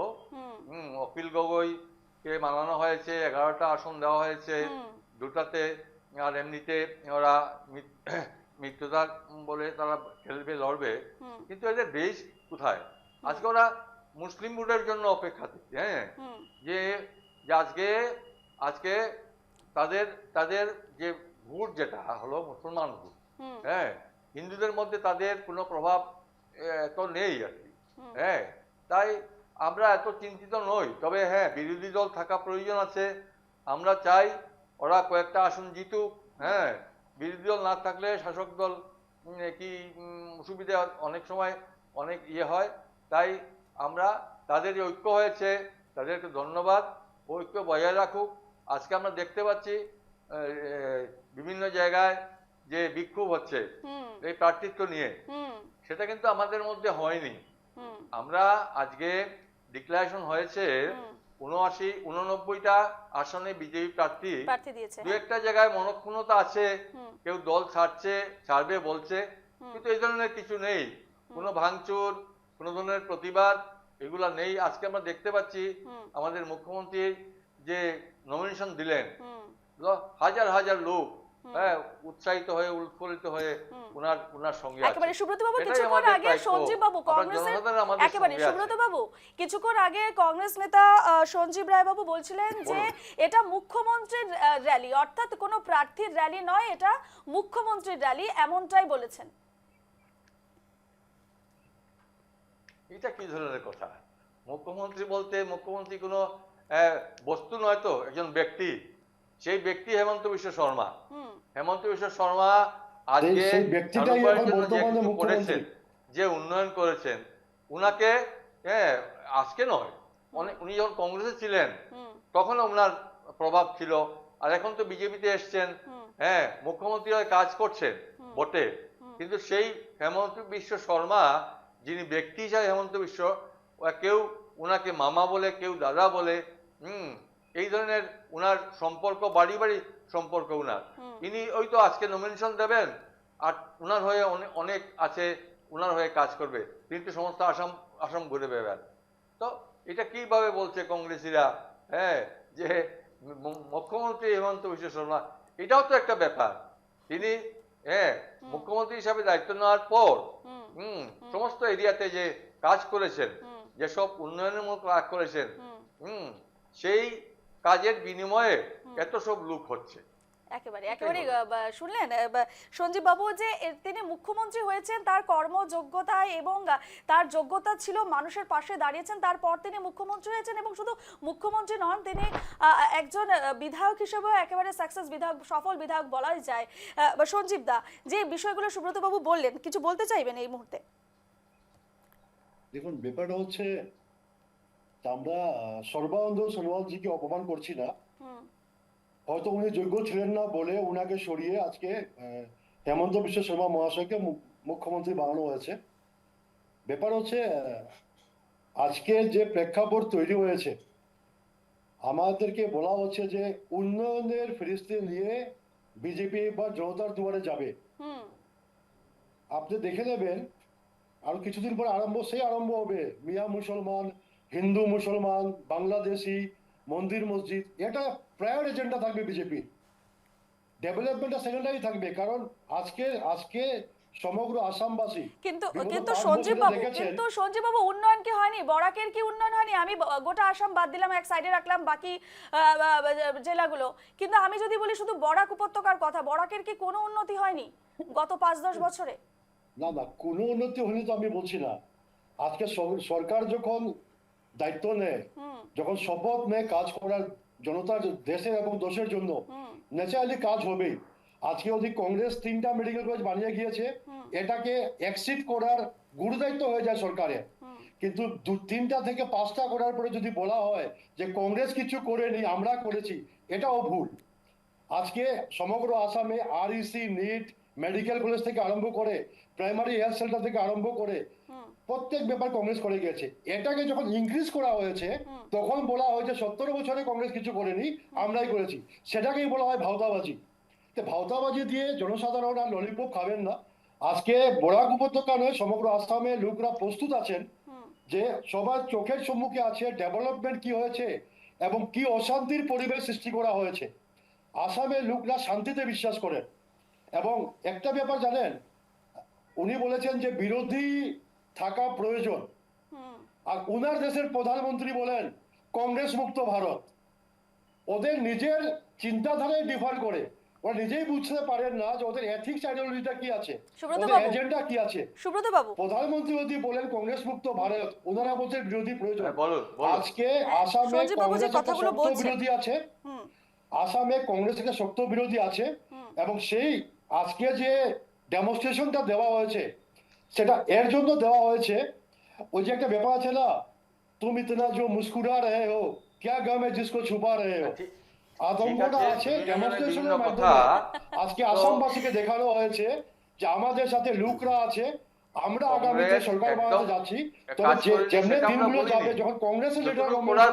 অখিল গগৈকে মানানো হয়েছে, 11টা আসন দেওয়া হয়েছে, 2টাতে, আর এমনিতে ওরা মৃত্যুদার বলে তারা খেলবে, লড়বে। কিন্তু এদের বেশ কোথায়? আজকে ওরা মুসলিম ভোটের জন্য অপেক্ষা করছে। যে আজকে তাদের যে ভোট, যেটা হলো মুসলমান ভোট, হিন্দুদের মধ্যে তাদের কোনো প্রভাব এত নেই আর কি। তাই আমরা এত চিন্তিত নই। তবে বিরোধী দল থাকা প্রয়োজন আছে। আমরা চাই ওরা কয়েকটা আসন জিতুক। বিরোধী দল না থাকলে শাসক দল কি অসুবিধা অনেক সময় অনেক ইয়ে হয়। তাই আমরা তাদের যে ঐক্য হয়েছে, তাদেরকে ধন্যবাদ। ঐক্য বজায় রাখুক। আজকে আমরা দেখতে পাচ্ছি বিভিন্ন জায়গায় যে বিক্ষোভ হচ্ছে এই প্রার্থিত্ব নিয়ে, সেটা কিন্তু আমাদের মধ্যে হয়নি। আমরা আজকে ডিক্লারেশন হয়েছে 89টা আসনে বিজেপি প্রার্থী দিয়েছে। দু একটা জায়গায় মনক্ষুণ্ণতা আছে, কেউ দল ছাড়বে বলছে, কিন্তু এই ধরনের কিছু নেই। কোনো ভাঙচুর, কোনো ধরনের প্রতিবাদ এগুলা নেই। আজকে আমরা দেখতে পাচ্ছি আমাদের মুখ্যমন্ত্রী যে নমিনেশন দিলেন, হাজার হাজার লোক উৎসাহিত হয়ে, উৎফুল্লিত হয়ে উনার সঙ্গে আছে। একেবারে সুব্রত বাবু, কিছুক্ষণ আগে সঞ্জীব বাবু কংগ্রেসের, একেবারে সুব্রত বাবু, কিছুক্ষণ আগে কংগ্রেস নেতা সঞ্জীব রায় বাবু বলছিলেন যে এটা মুখ্যমন্ত্রীর র্যালি, অর্থাৎ কোনো প্রার্থীর র্যালি নয়, এটা মুখ্যমন্ত্রীর র্যালি, এমনটাই বলেছেন। এটা কি ধরনের কথা? মুখ্যমন্ত্রী বলতে মুখ্যমন্ত্রী কোনো বস্তু নয় তো, একজন ব্যক্তি। সেই ব্যক্তি হেমন্ত বিশ্ব শর্মা। হেমন্ত বিশ্ব শর্মা আজকে করেছেন, যে উন্নয়ন করেছেন, উনাকে আজকে নয়, উনি যখন কংগ্রেসে ছিলেন তখন ওনার প্রভাব ছিল। আর এখন তো বিজেপিতে এসছেন, মুখ্যমন্ত্রী হয়ে কাজ করছেন বটে, কিন্তু সেই হেমন্ত বিশ্ব শর্মা যিনি ব্যক্তি হিসাবে হেমন্ত বিশ্ব, কেউ উনাকে মামা বলে, কেউ দাদা বলে, এই ধরনের উনার সম্পর্ক, বাড়ি বাড়ি সম্পর্ক উনার। ইনি ওই তো আজকে নমিনেশন দেবেন, আর উনার হয়ে অনেক আছে, উনার হয়ে কাজ করবে। তিনি তো সমস্ত আসাম ঘুরে বেড়ান। তো এটা কিভাবে বলছে কংগ্রেসীরা যে মুখ্যমন্ত্রী হেমন্ত বিশ্ব শর্মা? এটাও তো একটা ব্যাপার। তিনি মুখ্যমন্ত্রী হিসাবে দায়িত্ব নেওয়ার পর সমস্ত এরিয়াতে যে কাজ করেছেন, যেসব উন্নয়নমূলক কাজ করেছেন, সেই কাজের বিনিময়ে এত সব লুক হচ্ছে। একেবারে শুনলেন সঞ্জীব বাবু যে তিনি মুখ্যমন্ত্রী হয়েছেন তার কর্মযোগ্যতায় এবং তার যোগ্যতা ছিল, মানুষের পাশে দাঁড়িয়েছেন, তারপর তিনি মুখ্যমন্ত্রী হয়েছেন। এবং শুধু মুখ্যমন্ত্রী নন, তিনি একজন বিধায়ক হিসেবেও একেবারে সাকসেস বিধায়ক, সফল বিধায়ক বলাই যায়। সঞ্জীব দা, যে বিষয়গুলো সুব্রত বাবু বললেন, কিছু বলতে চাইবেন এই মুহূর্তে? দেখুন, ব্যাপারটা হচ্ছে আমরা সর্বানন্দ সোনোয়ালজিকে অপমান করছি না। হয়তো উনি যোগ্য ছিলেন না বলে উনাকে সরিয়ে আজকে হেমন্ত বিশ্ব শর্মা মহাশয়কে মুখ্যমন্ত্রী বানানো হয়েছে। ব্যাপার হচ্ছে আজকে যে প্রেক্ষাপট তৈরি হয়েছে, আমাদেরকে বলা হচ্ছে যে উন্নয়নের ফিরিস্তি নিয়ে বিজেপি এবার জনতার দুয়ারে যাবে। আপনি দেখে নেবেন আর কিছুদিন পর আরম্ভ হবে মিয়া মুসলমান, হিন্দু মুসলমান, বাংলাদেশি, মন্দির মসজিদ, এটা প্রায়োর এজেন্ডা থাকবে বিজেপি। ডেভেলপমেন্টটা সেকেন্ডারি থাকবে, কারণ আজকে সমগ্র আসামবাসী কিন্তু বিগত কিন্তু 5 সঞ্জীব বছরে বাবু দেখেছেন। উন্নয়ন কি হয়নি? বরাকের কি উন্নয়ন হয়নি? আমি গোটা আসাম বাদ দিলাম, এক সাইডে রাখলাম বাকি জেলাগুলো, কিন্তু আমি যদি বলি শুধু বরাক উপত্যকার কথা, বরাকের কি কোনো উন্নতি হয়নি গত 5-10 বছরে? না না, কোনো উন্নতি হয়নি তো আমি বলছি না। আজকে সরকার যখন দায়িত্ব নেয়, যখন শপথ নেয় কাজ করার জনতার, দেশের এবং দেশের জন্য, ন্যাচারালি কাজ হবেই। আজকে যদি কংগ্রেস 3টা মেডিকেল কলেজ বানিয়ে গিয়েছে, এটাকে এক্সিট করার গুরু দায়িত্ব হয়ে যায় সরকারের। কিন্তু 3টা থেকে 5টা করার পরে যদি বলা হয় যে কংগ্রেস কিছু করেনি, আমরা করেছি, এটাও ভুল। আজকে সমগ্র আসামে আরইসি, নিট, মেডিকেল কলেজ থেকে আরম্ভ করে প্রাইমারি হেলথ সেন্টার থেকে আরম্ভ করে প্রত্যেক ব্যাপার কংগ্রেস করে গেছে। এটাকে যখন ইনক্রিজ করা হয়েছে তখন বলা হয়েছে 17 বছরে কংগ্রেস কিছু করেনি, আমরাই করেছি। সেটাকেই বলা হয় ভাওতাবাজি। তো ভাওতাবাজি দিয়ে জনসাধারণ আর ললিপপ খাবেন না। আজকে বরাক উপত্যকা নয়, সমগ্র আসামে লোকরা প্রস্তুত আছেন যে সবার চোখের সম্মুখে আছে ডেভেলপমেন্ট কি হয়েছে এবং কি অশান্তির পরিবেশ সৃষ্টি করা হয়েছে। আসামের লোকরা শান্তিতে বিশ্বাস করেন। এবং একটা ব্যাপার জানেন, উনি বলেছেন যে বিরোধী থাকা প্রয়োজন, আর উনার দেশের প্রধানমন্ত্রী বলেন কংগ্রেস মুক্ত ভারত। ওদের নিজের চিন্তাধারায় ডিফার করে, ওরা নিজেই বুঝতে পারেন না যে ওদের এথিক্স আইডিওলজিটা কি আছে, সুব্রত ওদের বাবু। এজেন্ডা কি আছে। সুব্রত বাবু, প্রধানমন্ত্রী যদি বলেন কংগ্রেস মুক্ত ভারত, ওনারা বলছেন বিরোধী প্রয়োজন। বলুন। আজকে আসামে সঞ্জীব বাবু যে কংগ্রেস একটা কথাগুলো শক্ত বলছেন। বিরোধী আছে, আসামে কংগ্রেস একটা শক্ত বিরোধী আছে, এবং সেই আজকে যে ডেমনস্ট্রেশনটা দেওয়া হয়েছে সেটা এর জন্য দেওয়া হয়েছে, ওই যে একটা ব্যাপার আছে না, तुम इतना जो मुस्कुरा रहे हो क्या गम है जिसको छुपा रहे हो। আতঙ্কটা আছে ডেমনস্ট্রেশনের মাধ্যমে। আজকে আসামবাসীকে দেখানো হয়েছে যে আমাদের সাথে লোকরা আছে, আমরা আগামীতে সরকার বানাতে যাচ্ছি। তবে যেমনি দিনগুলো যাবে, যখন কংগ্রেসের যেটা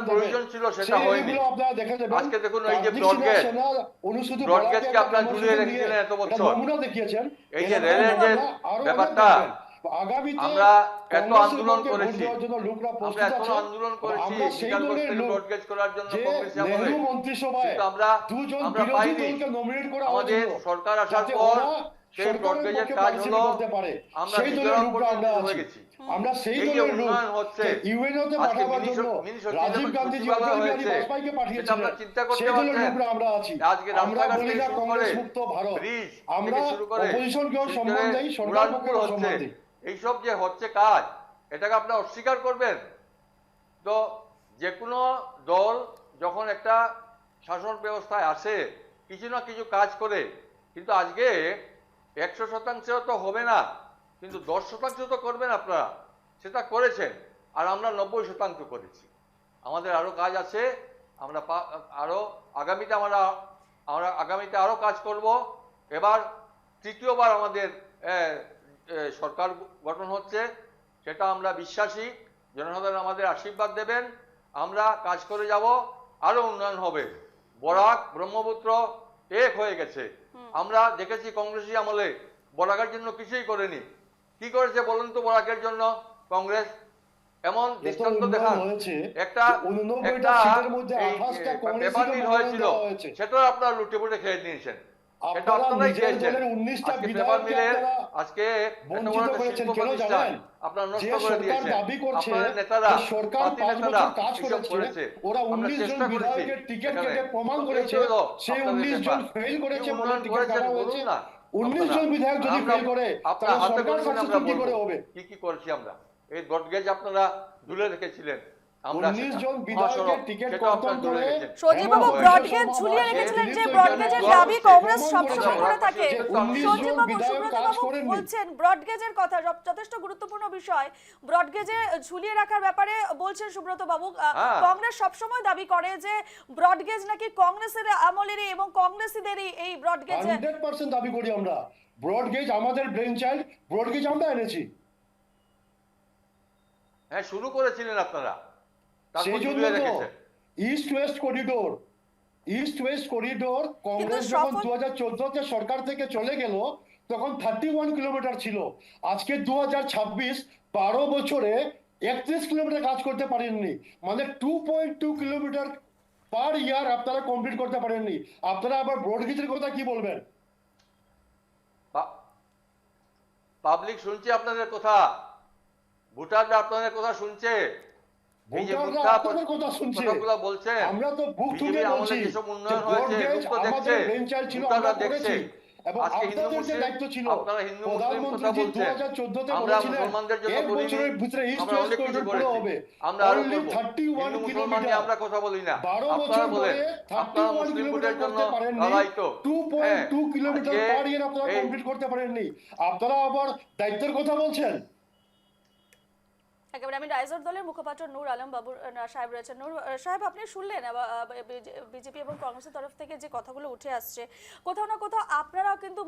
প্রয়োজন ছিল সেটা হয়নি। আপনারা দেখে দেবেন। আজকে দেখুন এই যে ব্রডগেজকে আপনারা ঝুলিয়ে রেখেছিলেন এত বছর, নমুনা দেখিয়েছেন। এই যে রেলের যে ব্যাপারটা, আমরা এত আন্দোলন করেছি, আমরা এত আন্দোলন করেছি বিকাল করতে ব্রডগেজ করার জন্য কংগ্রেস আমলে, কিন্তু আমরা পাইনি। আমাদের সরকার আসার পর সেই ব্রডগেজের কাজ হলো, আমরা বিতরণ করতে হয়ে গেছি। আমরা সেই দলের উন্নয়ন হচ্ছে, ইউএনওতে পাঠাবার জন্য রাজীব গান্ধী জি বাজপেয়ীকে পাঠিয়েছিলেন, সেই দলের লোকরা আমরা আছি। আমরা বলি না কংগ্রেস মুক্ত ভারত, আমরা অপোজিশনকেও সম্মান দেই, সরকার পক্ষেও সম্মান দেই। এইসব যে হচ্ছে কাজ, এটাকে আপনারা অস্বীকার করবেন? তো যে কোনো দল যখন একটা শাসন ব্যবস্থায় আসে কিছু না কিছু কাজ করে, কিন্তু আজকে 100% তো হবে না, কিন্তু 10% তো করবেন আপনারা। সেটা করেছেন, আর আমরা 90% করেছি। আমাদের আরো কাজ আছে, আমরা আগামীতে আরো কাজ করব। এবার তৃতীয়বার আমাদের সরকার গঠন হচ্ছে, সেটা আমরা বিশ্বাসী। জনসাধারণ আমাদের আশীর্বাদ দেবেন, আমরা কাজ করে যাব, আরো উন্নয়ন হবে। বরাক ব্রহ্মপুত্র এক হয়ে গেছে। আমরা দেখেছি কংগ্রেসী আমলে বরাকের জন্য কিছুই করেনি। কি করেছে বলুন তো বরাকের জন্য কংগ্রেস? এমন দৃষ্টান্ত দেখান। একটা পেপার মিল হয়েছিল, সেটা আপনারা লুটে পুটে খেয়ে নিয়েছেন। এটা আপনারাই খেয়েছেন। আজকে পেপার মিলের আজকে এত বড় একটা শিল্প প্রতিষ্ঠান আপনারা নষ্ট করে দিয়েছেন। আপনাদের নেতারা, পার্টি নেতারা এসব করেছে। আমরা চেষ্টা করেছি, প্রমাণ করেছে সেই 19 জন ফেল করেছে বলে টিকিট কাটা হয়েছে না। 19 জন বিধায়ক যদি ফেল করে তাহলে সরকার সাকসেসফুল কি করে হবে? কি কি করেছি আমরা? এই ব্রডগেজ আপনারা ঝুলে রেখেছিলেন, আমরা 19 সেটা জন বিধায়কের মহাসড়ক, টিকিট সেটাও কর্তন আপনারা ধরে করে রেখেছেন। সজীববাবু এমন ব্রডগেজ বৈষম্য ঝুলিয়ে আছে, রেখেছিলেন যে দিল্লিতে ব্রডগেজের জনগণ দাবি কংগ্রেস প্রমাণ সবসময় করেছে করে থাকে। যে 19 জন সজীববাবু বিধায়ক কাজ সুব্রতবাবু করেননি। বলছেন ব্রডগেজের কথা যথেষ্ট গুরুত্বপূর্ণ বিষয়, ব্রডগেজে ঝুলিয়ে রাখার ব্যাপারে বলছেন সুব্রতবাবু হ্যাঁ। কংগ্রেস সবসময় দাবি করে যে ব্রডগেজ নাকি কংগ্রেসের আমলেরই এবং কংগ্রেসীদেরই এই ব্রডগেজ। 100% দাবি করি আমরা, ব্রডগেজ আমাদের ব্রেন চাইল্ড, ব্রডগেজ আমরা এনেছি। হ্যাঁ, শুরু করেছিলেন আপনারা, তারপর সেই জন্য ঝুলিয়ে তো রেখেছেন। ইস্ট ওয়েস্ট করিডোর কংগ্রেস যখন সফল- 2014-তে সরকার থেকে চলে গেল তখন 31 কিলোমিটার ছিল। আজকে 2026, 12 বছরে 31 কিলোমিটার কাজ করতে পারেননি, মানে 2.2 কিলোমিটার পার ইয়ার আপনারা কমপ্লিট করতে পারেননি। আপনারা আবার ব্রডগেজের কথা কি বলবেন? পাবলিক শুনছে আপনাদের কথা, ভোটাররা আপনাদের কথা শুনছে। এই যে ভোটাররা মিথ্যা আপনাদের কথা শুনছে, কথাগুলো বলছেন, আমরা তো বুক বিজেপি ঠুকে আমলে বলছি যেসব যে উন্নয়ন হয়েছে ব্রডগেজ লোক তো দেখছে, আমাদের ব্রেন চাইল্ড ছিল, আমরা ভোটাররা করেছি। দেখছে। এবং আজকে হিন্দু আপনাদের যে মুসলিম, দায়িত্ব ছিল, আপনারা হিন্দু মুসলিম কথা প্রধানমন্ত্রী বলছেন, 2014-তে আমরা বলেছিলেন মুসলমানদের জন্য 1 করিনি, বছরের ভিতরে ইস্ট আমরা ওয়েস্ট অনেক কিছু করিডোর পুরো করেছি, হবে। আমরা আরো অনলি করব। 31 হিন্দু মুসলমান নিয়ে কিলোমিটার, আমরা কথা বলি না, 12 আপনারা বছর বলেন পরে আপনারা 31 মুসলিম কিলোমিটার ভোটের জন্য করতে পারেননি, লড়াই তো। 2.2 কিলোমিটার আজকে পার ইয়ার আপনারা এই কমপ্লিট করতে পারেননি। আপনারা আবার দায়িত্বের কথা বলছেন। একেবারে আমি রাইজর দলের মুখপাত্র নূর আলম বাবু সাহেব রয়েছেন। নূর সাহেব, আপনি শুনলেন বিজেপি এবং কংগ্রেসের তরফ থেকে যে কথাগুলো উঠে আসছে, কোথাও না কোথাও আপনারাও কিন্তু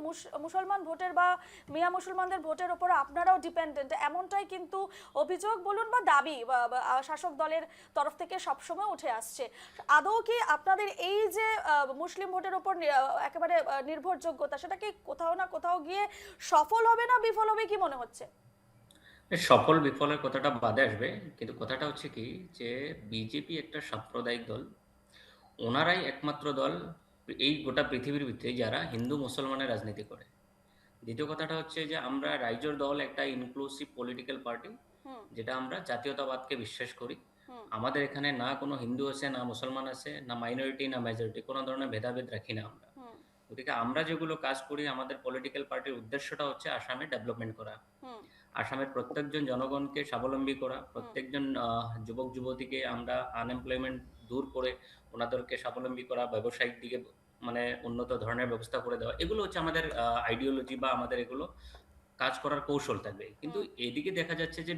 মুসলমান ভোটের বা মিয়া মুসলমানদের ভোটের ওপর আপনারাও ডিপেন্ডেন্ট, এমনটাই কিন্তু অভিযোগ বলুন বা দাবি শাসক দলের তরফ থেকে সবসময় উঠে আসছে। আদৌ কি আপনাদের এই যে মুসলিম ভোটের ওপর একেবারে নির্ভরযোগ্যতা, সেটা কি কোথাও না কোথাও গিয়ে সফল হবে না বিফল হবে, কি মনে হচ্ছে? সফল বিফলের কথাটা বাদে আসবে, কিন্তু কথাটা হচ্ছে কি যে বিজেপি একটা সাম্প্রদায়িক দল, ওনারাই একমাত্র দল এই গোটা পৃথিবীর ভিতরে যারা হিন্দু মুসলমানের রাজনীতি করে। দ্বিতীয় কথাটা হচ্ছে যে আমরা রাইজর দল একটা ইনক্লুসিভ পলিটিক্যাল পার্টি, যেটা আমরা জাতীয়তাবাদকে বিশ্বাস করি। আমাদের এখানে না কোনো হিন্দু আছে, না মুসলমান আছে, না মাইনরিটি, না মেজরিটি, কোনো ধরনের ভেদাভেদ রাখি না আমরা। গতিকে আমরা যেগুলো কাজ করি, আমাদের পলিটিক্যাল পার্টির উদ্দেশ্যটা হচ্ছে আসামে ডেভেলপমেন্ট করা, আসামের প্রত্যেকজন জনগণকে স্বাবলম্বী করা, প্রত্যেকজন যুবক যুবতীকে আমরা আনএমপ্লয়মেন্ট দূর করে ওনাদেরকে স্বাবলম্বী করা, ব্যবসায়িক দিকে মানে উন্নত ধরনের ব্যবস্থা করে দেওয়া। এগুলো হচ্ছে আমাদের আইডিওলজি বা আমাদের এগুলো কাজ করার কৌশল থাকবে। কিন্তু এদিকে দেখা যাচ্ছে যে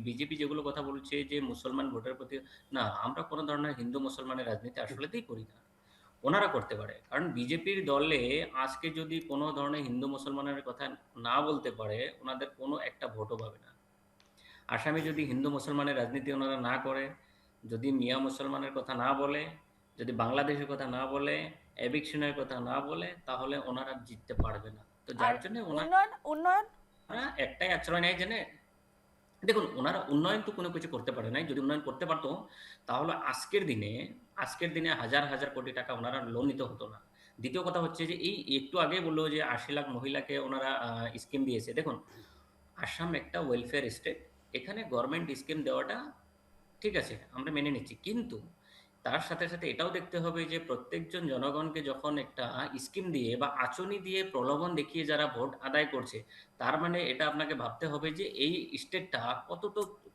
বিজেপি যেগুলো কথা বলছে যে মুসলমান ভোটের প্রতি, না, আমরা কোনো ধরনের হিন্দু মুসলমানের রাজনীতি আসলেতেই করি না। ওনারা করতে পারে, কারণ বিজেপির দলে আজকে যদি কোনো ধরনের হিন্দু মুসলমানের কথা না বলতে পারে, ওনাদের কোনো একটা ভোটও পাবে না। আসামে যদি হিন্দু মুসলমানের রাজনীতি ওনারা না করে, যদি মিয়া মুসলমানের কথা না বলে, যদি বাংলাদেশের কথা না বলে, এভিকশনের কথা না বলে, তাহলে ওনারা জিততে পারবে না। তো যার জন্য উন্নয়ন একটাই আশ্রয় নেয়, জেনে দেখুন, ওনারা উন্নয়ন তো কোনো কিছু করতে পারে নাই। যদি উন্নয়ন করতে পারতো তাহলে আজকের দিনে হাজার হাজার কোটি টাকা ওনারা লোন নিতে হতো না। দ্বিতীয় কথা হচ্ছে যে এই একটু আগে বললো যে 80 লাখ মহিলাকে ওনারা স্কিম দিয়েছে। দেখুন, আসাম একটা ওয়েলফেয়ার স্টেট, এখানে গভর্নমেন্ট স্কিম দেওয়াটা ঠিক আছে, আমরা মেনে নিচ্ছি, কিন্তু তার সাথে সাথে এটাও দেখতে হবে যে প্রত্যেকজন জনগণকে যখন একটা স্কিম দিয়ে বা আঁচনি দিয়ে প্রলোভন দেখিয়ে যারা ভোট আদায় করছে, তার মানে এটা আপনাকে ভাবতে হবে যে এই স্টেটটা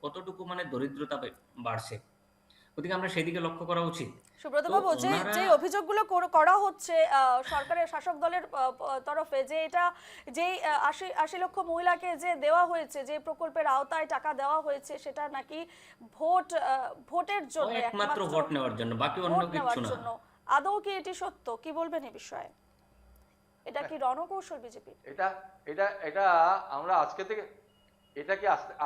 কতটুকু মানে দরিদ্রতা বাড়ছে। গতিকে আমরা সেদিকে লক্ষ্য করা উচিত। সুব্রত তো বাবু, যে ওনারা যে অভিযোগগুলো করা হচ্ছে সরকারের শাসক দলের তরফে, যে এটা যে ৮০ লক্ষ মহিলাকে যে দেওয়া হয়েছে, যে প্রকল্পের আওতায় টাকা দেওয়া হয়েছে, সেটা নাকি ভোটের জন্য, একমাত্র ভোট নেওয়ার জন্য, বাকি অন্য কিছু না। আদৌ কি এটি সত্য? কি বলবেন এই বিষয়ে? এটা কি রণকৌশল বিজেপি? এটা আমরা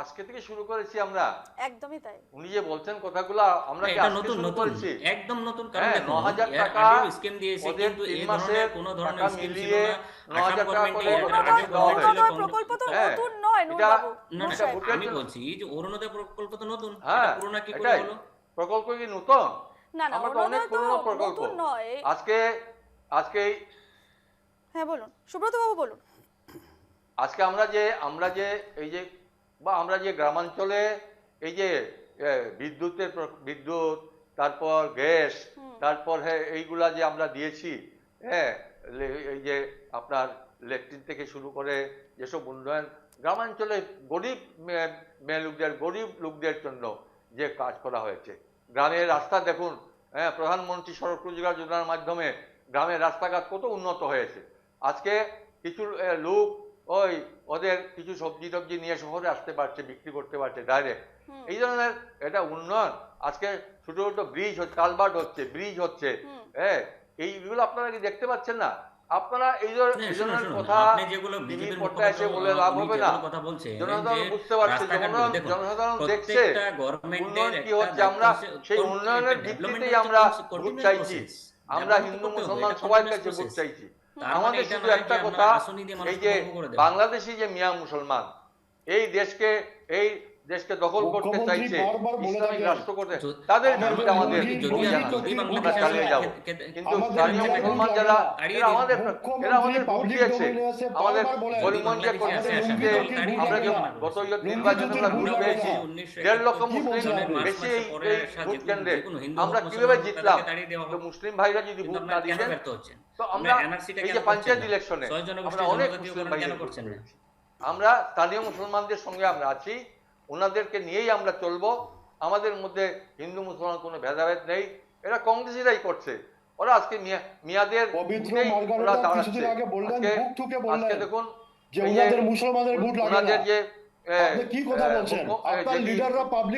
আজকে থেকে শুরু করেছি আমরা। একদমই তাই। উনি যে বলছেন কথাগুলো, আমরা কি এটা আজকে শুরু করেছি? একদম নতুন। কারণ দেখুন, ৯,০০০ টাকা স্কিম দিয়েছে, ওদের কিন্তু ৩ এই মাসের ধরনের কোনো ধরনের টাকা স্কিম ছিল মিলিয়ে না। ৯,০০০ টাকা করে অরুণোদয় প্রকল্প তো নতুন নয় নূর বাবু। না, এটা ভোটের আমি জন্য। বলছি যে অরুণোদয় প্রকল্প তো নতুন, হ্যাঁ, এটা পুরোনো কি করে এটাই। হলো? প্রকল্প কি নতুন? না, আমরা তো অনেক অরুণোদয় তো পুরনো প্রকল্প। নতুন নয়। আজকে হ্যাঁ বলুন সুব্রত বাবু, বলুন। আজকে আমরা যে গ্রামাঞ্চলে এই যে বিদ্যুৎ, তারপর গ্যাস, তারপর এইগুলা যে আমরা দিয়েছি, এই যে আপনার ইলেকট্রিক থেকে শুরু করে যেসব উন্নয়ন গ্রামাঞ্চলে গরিব লোকদের জন্য যে কাজ করা হয়েছে। গ্রামের রাস্তা দেখুন, হ্যাঁ, প্রধানমন্ত্রী সড়ক রোজগার যোজনার মাধ্যমে গ্রামের রাস্তাঘাট কত উন্নত হয়েছে। আজকে কিছু লোক ওদের কিছু সবজি টবজি নিয়ে শহরে আসতে পারছে, বিক্রি করতে পারছে ডাইরেক্ট। এই ধরনের এটা উন্নয়ন। আজকে ছোট ছোট ব্রিজ হচ্ছে, কালভার্ট হচ্ছে, ব্রিজ হচ্ছে, হ্যাঁ, এইগুলো আপনারা কি দেখতে পাচ্ছেন না? আপনারা এই ধরনের কথা টিভির পর্দায় এসে বলে লাভ হবে না। জনসাধারণ বুঝতে পারছে, জনসাধারণ দেখছে উন্নয়ন কি হচ্ছে। আমরা সেই উন্নয়নের ভিত্তিতেই আমরা ভোট চাইছি। আমরা হিন্দু মুসলমান সবার কাছে ভোট চাইছি। আমাদের শুধু একটা কথা, এই যে বাংলাদেশি যে মিয়া মুসলমান এই দেশকে দখল করতে চাইছে, ইসলামিক রাষ্ট্র করতে, তাদের বিরুদ্ধে আমাদের আমরা চালিয়ে যাব। কিন্তু স্থানীয় মুসলমান যারা এরা আমাদের ভোট দিয়েছে, আমাদের করিমগঞ্জে আমরা গত নির্বাচনে আমরা ভোট পেয়েছি 1.5 লক্ষ মুসলিম বেশি এই ভোট কেন্দ্রে। আমরা কিভাবে জিতলাম? তো মুসলিম ভাইরা যদি ভোট না দিতেন, তো আমরা এই যে পঞ্চায়েত ইলেকশনে আমরা অনেক মুসলিম ভাইদের ভোট পেয়েছি। আমরা স্থানীয় মুসলমানদের সঙ্গে আমরা আছি, ওনাদেরকে নিয়েই আমরা চলবো। আমাদের মধ্যে হিন্দু মুসলমান কোনো ভেদাভেদ নেই। এরা কংগ্রেসিরাই করছে, ওরা আজকে মিয়াদের ওরা দাঁড়াচ্ছে। আজকে দেখুন ওনাদের যে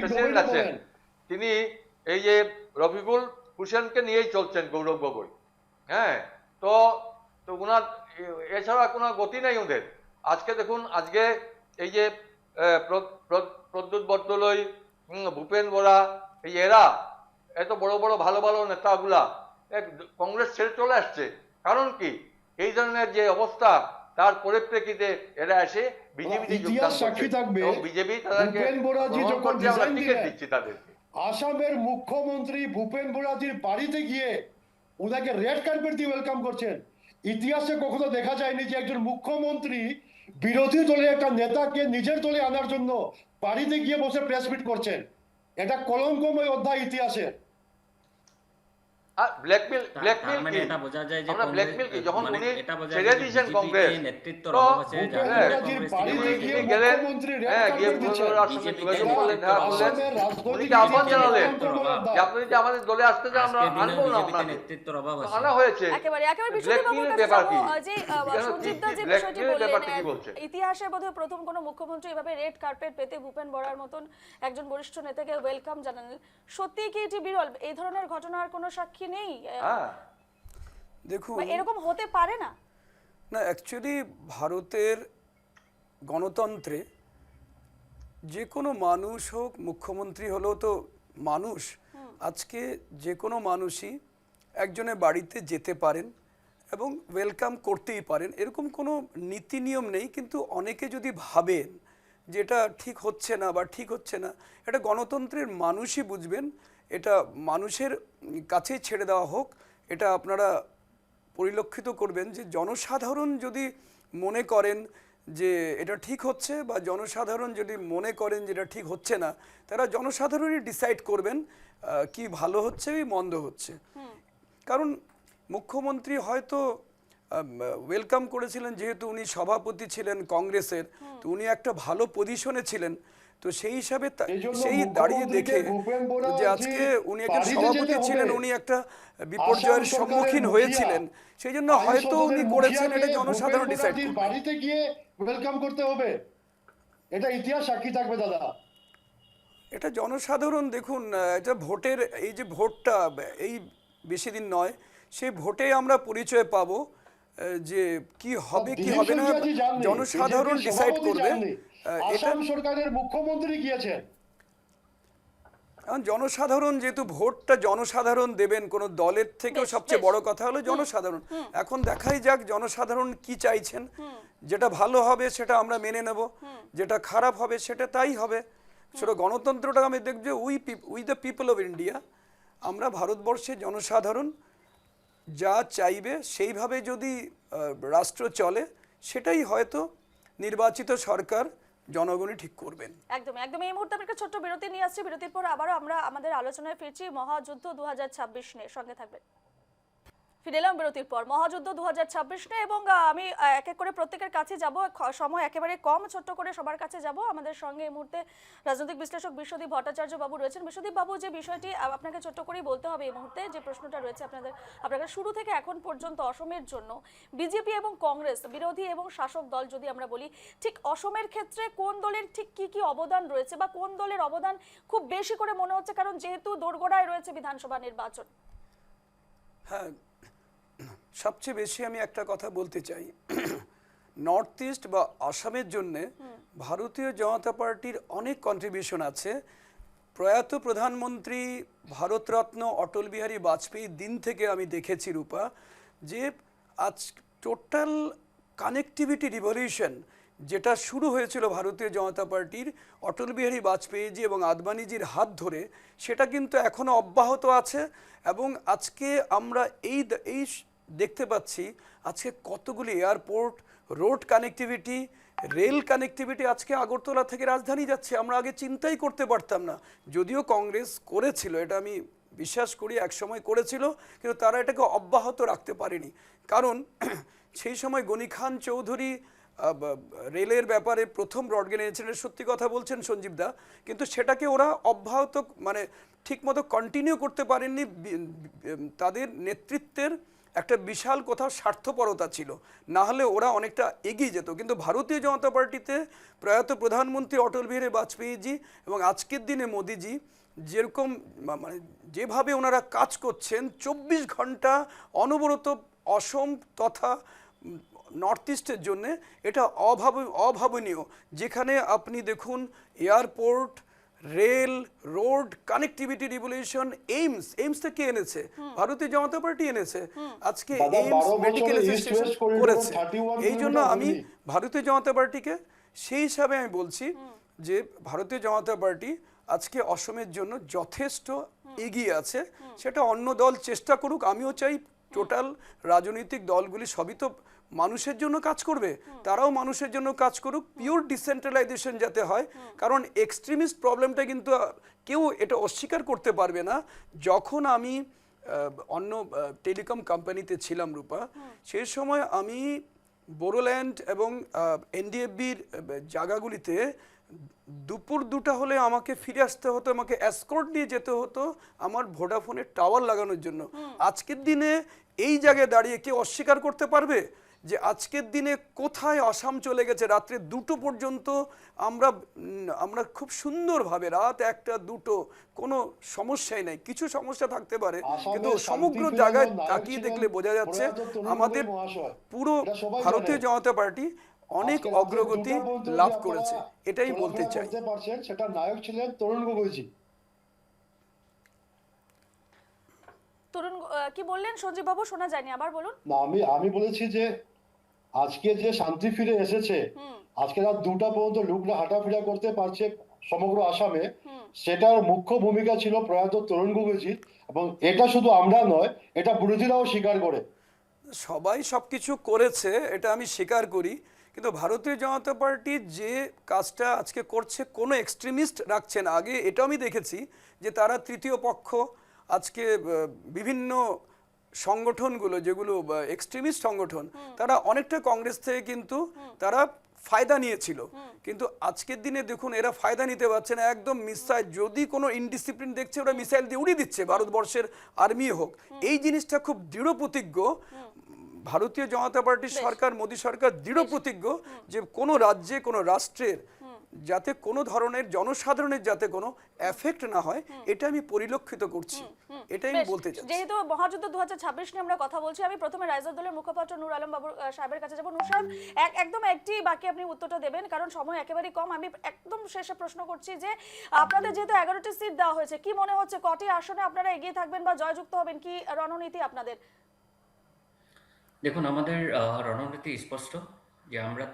প্রেসিডেন্ট আছেন, তিনি এই যে রফিকুল হোসেনকে নিয়েই চলছেন, গৌরব গগৈ। হ্যাঁ, তো ওনার এছাড়া কোনো গতি নেই ওদের। আজকে দেখুন, আজকে এই যে প্রদ্যুৎ বরদলৈ, ভূপেন বরা, এই এরা এত বড় বড় ভালো ভালো নেতাগুলা কংগ্রেস ছেড়ে চলে আসছে। কারণ কি? এই ধরনের যে অবস্থা, তার পরিপ্রেক্ষিতে এরা এসে বিজেপিতে যোগদান করছে এবং বিজেপি তাদেরকে গ্রহণ করছে, আমরা টিকিট দিচ্ছি তাদেরকে। আসামের মুখ্যমন্ত্রী ভূপেন বোরাজির বাড়িতে গিয়ে ওনাকে রেড কার্পেট দিয়ে ওয়েলকাম করছেন। ইতিহাসে কখনো দেখা যায়নি যে একজন মুখ্যমন্ত্রী বিরোধী দলের একটা নেতাকে নিজের দলে আনার জন্য বাড়িতে গিয়ে বসে প্রেস মিট করছেন। এটা কলঙ্কময় অধ্যায় ইতিহাসের। আর ব্ল্যাকমেল কি? আমরা ব্ল্যাকমেল কি? যখন উনি ছেড়ে দিয়েছেন কংগ্রেস, তো গেলেন, হ্যাঁ, গিয়ে যোগাযোগ করলেন, দেখা করলেন, উনি কি আহ্বান জানালেন যে আপনি যদি আমাদের দলে আসতে চান আমরা আনবো না, আনা হয়েছে। ব্ল্যাকমেলের ব্যাপার কি? ব্ল্যাকমেলের ব্যাপারটা কি বলছে? ইতিহাসে বোধহয় প্রথম কোনো মুখ্যমন্ত্রী এভাবে রেড কার্পেট পেতে ভূপেন বরার মতন একজন বরিষ্ঠ নেতাকে ওয়েলকাম জানালেন। সত্যি কি এটি বিরল? এই ধরনের ঘটনার কোনো সাক্ষী নেই? দেখুন, এরকম হতে পারে না। না, অ্যাকচুয়ালি ভারতের গণতন্ত্রে যে কোনো মানুষ হোক, মুখ্যমন্ত্রী হলেও তো মানুষ। আজকে যে কোনো মানুষই একজনের বাড়িতে যেতে পারেন এবং ওয়েলকাম করতেই পারেন, এরকম কোনো নীতি নিয়ম নেই। কিন্তু অনেকে যদি ভাবেন যে এটা ঠিক হচ্ছে না বা ঠিক হচ্ছে না, এটা গণতন্ত্রের মানুষই বুঝবেন। এটা মানুষের কাছেই ছেড়ে দেওয়া হোক। এটা আপনারা পরিলক্ষিত করবেন যে জনসাধারণ যদি মনে করেন যে এটা ঠিক হচ্ছে বা জনসাধারণ যদি মনে করেন যে এটা ঠিক হচ্ছে না, তারা জনসাধারণই ডিসাইড করবেন কি ভালো হচ্ছে কি মন্দ হচ্ছে। কারণ মুখ্যমন্ত্রী হয়তো ওয়েলকাম করেছিলেন, যেহেতু উনি সভাপতি ছিলেন কংগ্রেসের, তো উনি একটা ভালো পজিশনে ছিলেন। তো সেই হিসাবে সেই দাঁড়িয়ে দেখে যে আজকে উনি একটা সভাপতি ছিলেন, উনি একটা বিপর্যয়ের সম্মুখীন হয়েছিলেন, সেই জন্য হয়তো উনি করেছেন। এটা জনসাধারণ ডিসাইড করবে। বাড়িতে গিয়ে ওয়েলকাম করতে হবে, এটা ইতিহাস সাক্ষী থাকবে দাদা। এটা জনসাধারণ দেখুন, এটা ভোটের এই যে ভোটটা এই বেশি দিন নয়, সেই ভোটে আমরা পরিচয় পাবো যে কি হবে কি হবে না, জনসাধারণ ডিসাইড করবে। আসাম সরকারের মুখ্যমন্ত্রী গিয়েছেন, জনসাধারণ যেহেতু ভোটটা জনসাধারণ দেবেন, কোনো দলের থেকেও সবচেয়ে বড় কথা হলো জনসাধারণ। এখন দেখাই যাক জনসাধারণ কি চাইছেন। যেটা ভালো হবে সেটা আমরা মেনে নেব, যেটা খারাপ হবে সেটা তাই হবে। সেটা গণতন্ত্রটা আমি দেখব we the people of India. আমরা ভারতবর্ষের জনসাধারণ যা চাইবে সেইভাবে যদি রাষ্ট্র চলে, সেটাই হয়তো নির্বাচিত সরকার জনগণই ঠিক করবেন। একদম একদম। এই মুহূর্তে আমরা একটা ছোট্ট বিরতি নিয়ে আসছি। বিরতির পর আবারও আমরা আমাদের আলোচনায় ফিরছি মহাযুদ্ধ 2026 নিয়ে। সঙ্গে থাকবেন। ফিরে এলাম বিরতির পর। মহাযুদ্ধ 2026 নিয়ে এবং আমি এক এক করে প্রত্যেকের কাছে যাব, সময় একেবারে কম, ছোট্ট করে সবার কাছে যাব। আমাদের সঙ্গে এই মুহূর্তে রাজনৈতিক বিশ্লেষক বিশ্বদীপ ভট্টাচার্য বাবু রয়েছেন। বিশ্বদীপ বাবু, যে বিষয়টি আপনাকে ছোট্ট করেই বলতে হবে এই মুহূর্তে, যে প্রশ্নটা রয়েছে আপনাদের শুরু থেকে এখন পর্যন্ত অসমের জন্য বিজেপি এবং কংগ্রেস, বিরোধী এবং শাসক দল যদি আমরা বলি, ঠিক অসমের ক্ষেত্রে কোন দলের ঠিক কি কি অবদান রয়েছে বা কোন দলের অবদান খুব বেশি করে মনে হচ্ছে, কারণ যেহেতু দোরগোড়ায় রয়েছে বিধানসভা নির্বাচন? হ্যাঁ, সবচেয়ে বেশি আমি একটা কথা বলতে চাই, নর্থ ইস্ট বা আসামের জন্যে ভারতীয় জনতা পার্টির অনেক কন্ট্রিবিউশন আছে। প্রয়াত প্রধানমন্ত্রী ভারতরত্ন অটল বিহারী বাজপেয়ীর দিন থেকে আমি দেখেছি রূপা, যে আজ টোটাল কানেক্টিভিটি রিভলিউশন যেটা শুরু হয়েছিল ভারতীয় জনতা পার্টির অটল বিহারী বাজপেয়ীজি এবং আদবানিজির হাত ধরে, সেটা কিন্তু এখনও অব্যাহত আছে। এবং আজকে আমরা এই দেখতে পাচ্ছি আজকে কতগুলি airport, road connectivity, rail connectivity আজকে আগরতলা থেকে রাজধানী যাচ্ছে, আমরা আগে চিন্তাই করতে পারতাম না। যদিও কংগ্রেস করেছিল, এটা আমি বিশ্বাস করি, একসময় করেছিল, কিন্তু তারা এটাকে অব্যাহত রাখতে পারেনি। কারণ সেই সময় গনি খান চৌধুরী রেলের ব্যাপারে প্রথম ব্রডগেজ এনেছিলেন, সত্যি কথা বলছেন সঞ্জীব দা, কিন্তু সেটাকে ওরা অব্যাহত মানে ঠিকমতো কন্টিনিউ করতে পারেননি। তাদের নেতৃত্বের একটা বিশাল কোথাও স্বার্থপরতা ছিল, না হলে ওরা অনেকটা এগিয়ে যেত। কিন্তু ভারতীয় জনতা পার্টিতে প্রয়াত প্রধানমন্ত্রী অটল বিহারী বাজপেয়ীজি এবং আজকের দিনে মোদিজি যেরকম মানে যেভাবে ওনারা কাজ করছেন 24 ঘন্টা অনবরত অসম তথা নর্থ ইস্টের জন্যে, এটা অভাবনীয়। যেখানে আপনি দেখুন airport, rail, road connectivity revolution, AIIMS থেকে এনেছে ভারতীয় জনতা পার্টি এনেছে। আজকে এইমস মেডিকেল অ্যাসিস্ট্যান্ট করেছে। এই জন্য আমি ভারতীয় জনতা পার্টিকে সেই হিসাবে আমি বলছি যে ভারতীয় জনতা পার্টি আজকে অসমের জন্য যথেষ্ট এগিয়ে আছে। সেটা অন্য দল চেষ্টা করুক, আমিও চাই টোটাল রাজনৈতিক দলগুলি সবই তো মানুষের জন্য কাজ করবে, তারাও মানুষের জন্য কাজ করুক, পিওর ডিসেন্ট্রালাইজেশন যাতে হয়। কারণ এক্সট্রিমিস্ট প্রবলেমটা কিন্তু কেউ এটা অস্বীকার করতে পারবে না। যখন আমি অন্য টেলিকম কোম্পানিতে ছিলাম রূপা, সেই সময় আমি বোরোল্যান্ড এবং এনডিএফবির জায়গাগুলিতে দুপুর 2টা হলে আমাকে ফিরে আসতে হতো, আমাকে এসকর্ট নিয়ে যেতে হতো আমার ভোডাফোনের টাওয়ার লাগানোর জন্য। আজকের দিনে এই জায়গায় দাঁড়িয়ে কেউ অস্বীকার করতে পারবে যে আজকের দিনে কোথায় আসাম চলে গেছে? রাত্রে 2টো পর্যন্ত আমরা খুব সুন্দরভাবে, রাত 1টা 2টো কোনো সমস্যাই নাই। কিছু সমস্যা থাকতে পারে, কিন্তু সমগ্র জায়গায় তাকিয়ে দেখলে বোঝা যাচ্ছে আমাদের পুরো ভারতীয় জনতা পার্টি অনেক অগ্রগতি লাভ করেছে, এটাই বলতে চাই। সেটা নায়ক ছিলেন তরুণ গগৈজি। তরুণ কি বললেন সঞ্জীব বাবু? শোনা যায়নি, আবার বলুন। না, আমি বলেছি যে আজকে যে শান্তি ফিরে এসেছে, আজকে রাত 2টা পর্যন্ত লোকরা হাঁটাফেরা করতে পারছে সমগ্র আসামে, সেটার মুখ্য ভূমিকা ছিল প্রয়াত তরুণ গগৈজির। এবং এটা শুধু আমরা নয়, এটা বিরোধীরাও স্বীকার করে। সবাই সবকিছু করেছে, এটা আমি স্বীকার করি, কিন্তু ভারতীয় জনতা পার্টি যে কাজটা আজকে করছে কোনো এক্সট্রিমিস্ট রাখছে না। আগে এটা আমি দেখেছি যে তারা তৃতীয় পক্ষ, আজকে বিভিন্ন সংগঠনগুলো যেগুলো এক্সট্রিমিস্ট সংগঠন, তারা অনেকটা কংগ্রেস থেকে কিন্তু তারা ফায়দা নিয়েছিল। কিন্তু আজকের দিনে দেখুন এরা ফায়দা নিতে পারছে না, একদম মিসাইল, যদি কোনো ইনডিসিপ্লিন দেখছে ওরা মিসাইল দিয়ে উড়িয়ে দিচ্ছে, ভারতবর্ষের আর্মি হোক। এই জিনিসটা খুব দৃঢ় প্রতিজ্ঞ ভারতীয় জনতা পার্টির সরকার, মোদী সরকার দৃঢ় প্রতিজ্ঞ যে কোনো রাজ্যে, কোনো রাষ্ট্রের যাতে কোনো ধরনের জনসাধারণের যাতে কোনো এফেক্ট না হয়, এটা আমি পরিলক্ষিত করছি, এটাই আমি বলতে চাই। যেহেতু মহাযুদ্ধ 2026 নিয়ে আমরা কথা বলছি, আমি প্রথমে রাইজার দলের মুখপাত্র নূর আলম বাবু সাহেবের কাছে যাব। নূর সাহেব, একদম একটি বাকি আপনি উত্তরটা দেবেন, কারণ সময় একেবারেই কম। আমি একদম শেষে প্রশ্ন করছি যে আপনাদের যেহেতু 11টি সিট দেওয়া হয়েছে, কি মনে হচ্ছে কটি আসনে আপনারা এগিয়ে থাকবেন বা জয়যুক্ত হবেন? কি রণনীতি আপনাদের? দেখুন, আমাদের রণনীতি স্পষ্ট যে আমরা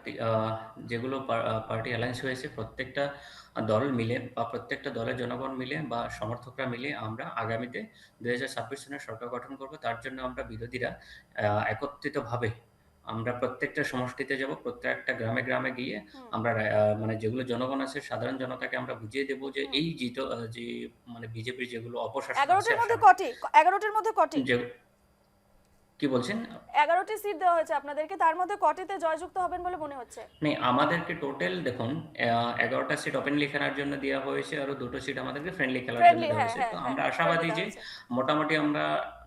যেগুলো পার্টি অ্যালায়েন্স হয়েছে, প্রত্যেকটা দল মিলে বা প্রত্যেকটা দলের জনগণ মিলে বা সমর্থকরা মিলে আমরা আগামীতে 2026 সনের সরকার গঠন করব। তার জন্য আমরা বিরোধীরা একত্রিতভাবে আমরা প্রত্যেকটা সমষ্টিতে যাব, প্রত্যেকটা গ্রামে গ্রামে গিয়ে আমরা মানে যেগুলো জনগণ আছে, সাধারণ জনতাকে আমরা বুঝিয়ে দেবো যে এই যে মানে বিজেপির যেগুলো অপশাসন, 11টির মধ্যে কটি? 11টির মধ্যে কটি? কি বলছেন? 11টি সিট দেওয়া হয়েছে আপনাদেরকে, তার মধ্যে কটিতে জয়যুক্ত হবেন বলে মনে হচ্ছে? নেই, আমাদেরকে টোটাল দেখুন 11টা সিট ওপেনলি খেলার জন্য দেওয়া হয়েছে, আরো 2টো সিট আমাদেরকে ফ্রেন্ডলি খেলার জন্য ফ্রেন্ডলি, দেওয়া হ্যাঁ হয়েছে। হ্যাঁ তো হ্যাঁ, আমরা ফ্রেন্ডলি আশাবাদী দেওয়া যে হয়েছে। মোটামুটি আমরা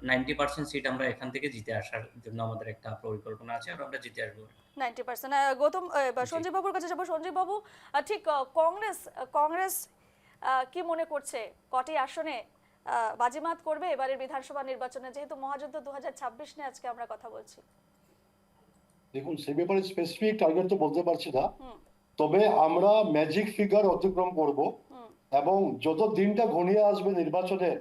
90% সিট আমরা এখান থেকে জিতে আসার জন্য আমাদের একটা পরিকল্পনা আছে, আর আমরা জিতে আসবো। 90%। গৌতম, সঞ্জীব বাবুর কাছে যাবো। সঞ্জীব বাবু, ঠিক কংগ্রেস কি মনে করছে কটি আসনে বাজিমাত করবে এবারের বিধানসভা নির্বাচনে, যেহেতু মহাযুদ্ধ 2026 নিয়ে আজকে আমরা কথা বলছি? দেখুন, সে ব্যাপারে স্পেসিফিক টার্গেট তো বলতে পারছি না, তবে আমরা ম্যাজিক ফিগার অতিক্রম করব এবং যত দিনটা ঘনিয়ে আসবে নির্বাচনে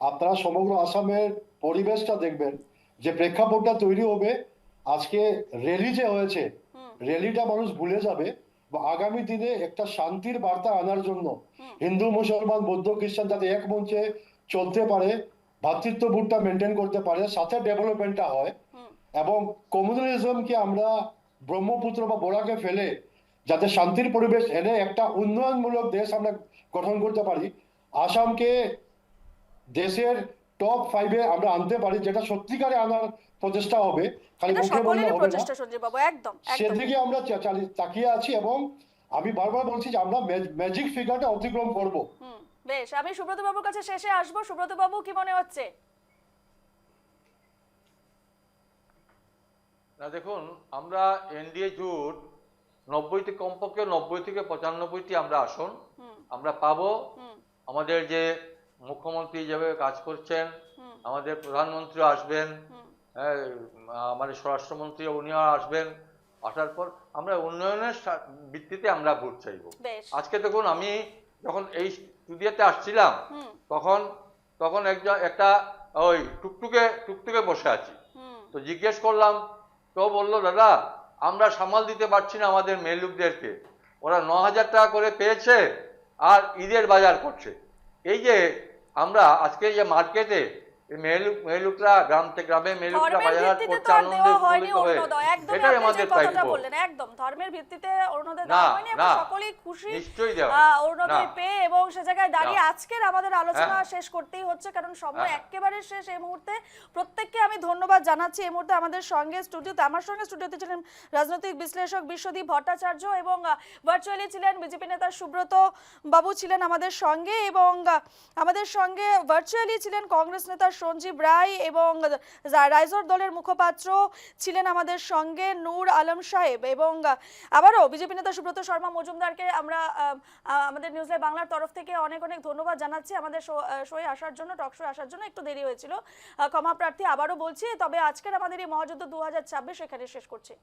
আপনারা সমগ্র আসামের পরিবেশটা দেখবেন, যে প্রেক্ষাপটটা তৈরি হবে। আজকে র্যালি যে হয়েছে, র্যালিটা মানুষ ভুলে যাবে, বা আগামী দিনে একটা শান্তির বার্তা আনার জন্য হিন্দু মুসলমান বৌদ্ধ খ্রিস্টান যাতে এক মঞ্চে চলতে পারে, ভ্রাতৃত্ববোধটা মেনটেন করতে পারে, সাথে ডেভেলপমেন্টটা হয়, এবং কমিউনালিজমকে আমরা ব্রহ্মপুত্র বা বরাকে ফেলে যাতে শান্তির পরিবেশ এনে একটা উন্নয়নমূলক দেশ আমরা গঠন করতে পারি, আসামকে দেশের টপ 5-এ আমরা আনতে পারি, যেটা সত্যিকারে আনার প্রচেষ্টা হবে, খালি এটা মুখে বললে সকলেরই হবে না। প্রচেষ্টা সঞ্জীব বাবু, একদম একদম। সেদিকে আমরা তাকিয়ে আছি এবং আমি বারবার বলছি যে আমরা ম্যাজিক ফিগারটা অতিক্রম করব। বেশ, আমি সুব্রত বাবুর কাছে শেষে আসবো। সুব্রত বাবু, কি মনে হচ্ছে? না দেখুন, আমরা এনডিএ জোট 90 থেকে কমপক্ষে 90 থেকে 95টি আমরা আসন আমরা পাবো। আমাদের যে মুখ্যমন্ত্রী যেভাবে কাজ করছেন, আমাদের প্রধানমন্ত্রী আসবেন, হ্যাঁ, আমাদের স্বরাষ্ট্রমন্ত্রী উনিও আসবেন, আসার পর আমরা উন্নয়নের ভিত্তিতে আমরা ভোট চাইবো। বেশ। আজকে দেখুন, আমি যখন এই স্টুডিওতে আসছিলাম তখন একটা ওই টুকটুকে বসে আছি, তো জিজ্ঞেস করলাম, তো বললো, দাদা আমরা সামাল দিতে পারছি না আমাদের মেয়ে লোকদেরকে, ওরা 9,000 টাকা করে পেয়েছে আর ঈদের বাজার করছে। এই যে আমরা আজকে যে মার্কেটে মেয়েলুকরা গ্রামে মেয়েলুকরা বাজার হাট করছে আনন্দে উৎফুল্লিত হয়ে, এটাই আমাদের দায়িত্ব। একদম ধর্মের ভিত্তিতে অরুণোদয় না, দেওয়া হয়নি, আমরা না, সকলেই খুশি নিশ্চয়ই দেওয়া অরুণোদয় না। পেয়ে, এবং সে জায়গায় দাঁড়িয়ে না। আজকের আমাদের আলোচনা হ্যাঁ। শেষ করতেই হচ্ছে, কারণ সময় হ্যাঁ। একেবারে শেষ এই মুহূর্তে। প্রত্যেককে আমি ধন্যবাদ জানাচ্ছি। এই মুহূর্তে আমার সঙ্গে স্টুডিওতে ছিলেন রাজনৈতিক বিশ্লেষক বিশ্বদীপ ভট্টাচার্য, এবং ভার্চুয়ালি ছিলেন বিজেপি নেতা সুব্রত বাবু ছিলেন আমাদের সঙ্গে, এবং আমাদের সঙ্গে ভার্চুয়ালি ছিলেন কংগ্রেস নেতা সঞ্জীব রায়, এবং রাইজোর দলের মুখপাত্র ছিলেন আমাদের সঙ্গে নূর আলম সাহেব, এবং আবারও বিজেপি নেতা সুব্রত শর্মা মজুমদারকে আমরা আমাদের নিউজ লাইভ বাংলার তরফ থেকে অনেক অনেক ধন্যবাদ জানাচ্ছি আমাদের শোয়ে আসার জন্য, টক শোয়ে আসার জন্য। একটু দেরি হয়েছিল, ক্ষমা প্রার্থী আবারও বলছি। তবে আজকের আমাদের এই মহাযুদ্ধ 2026 এখানে শেষ করছি।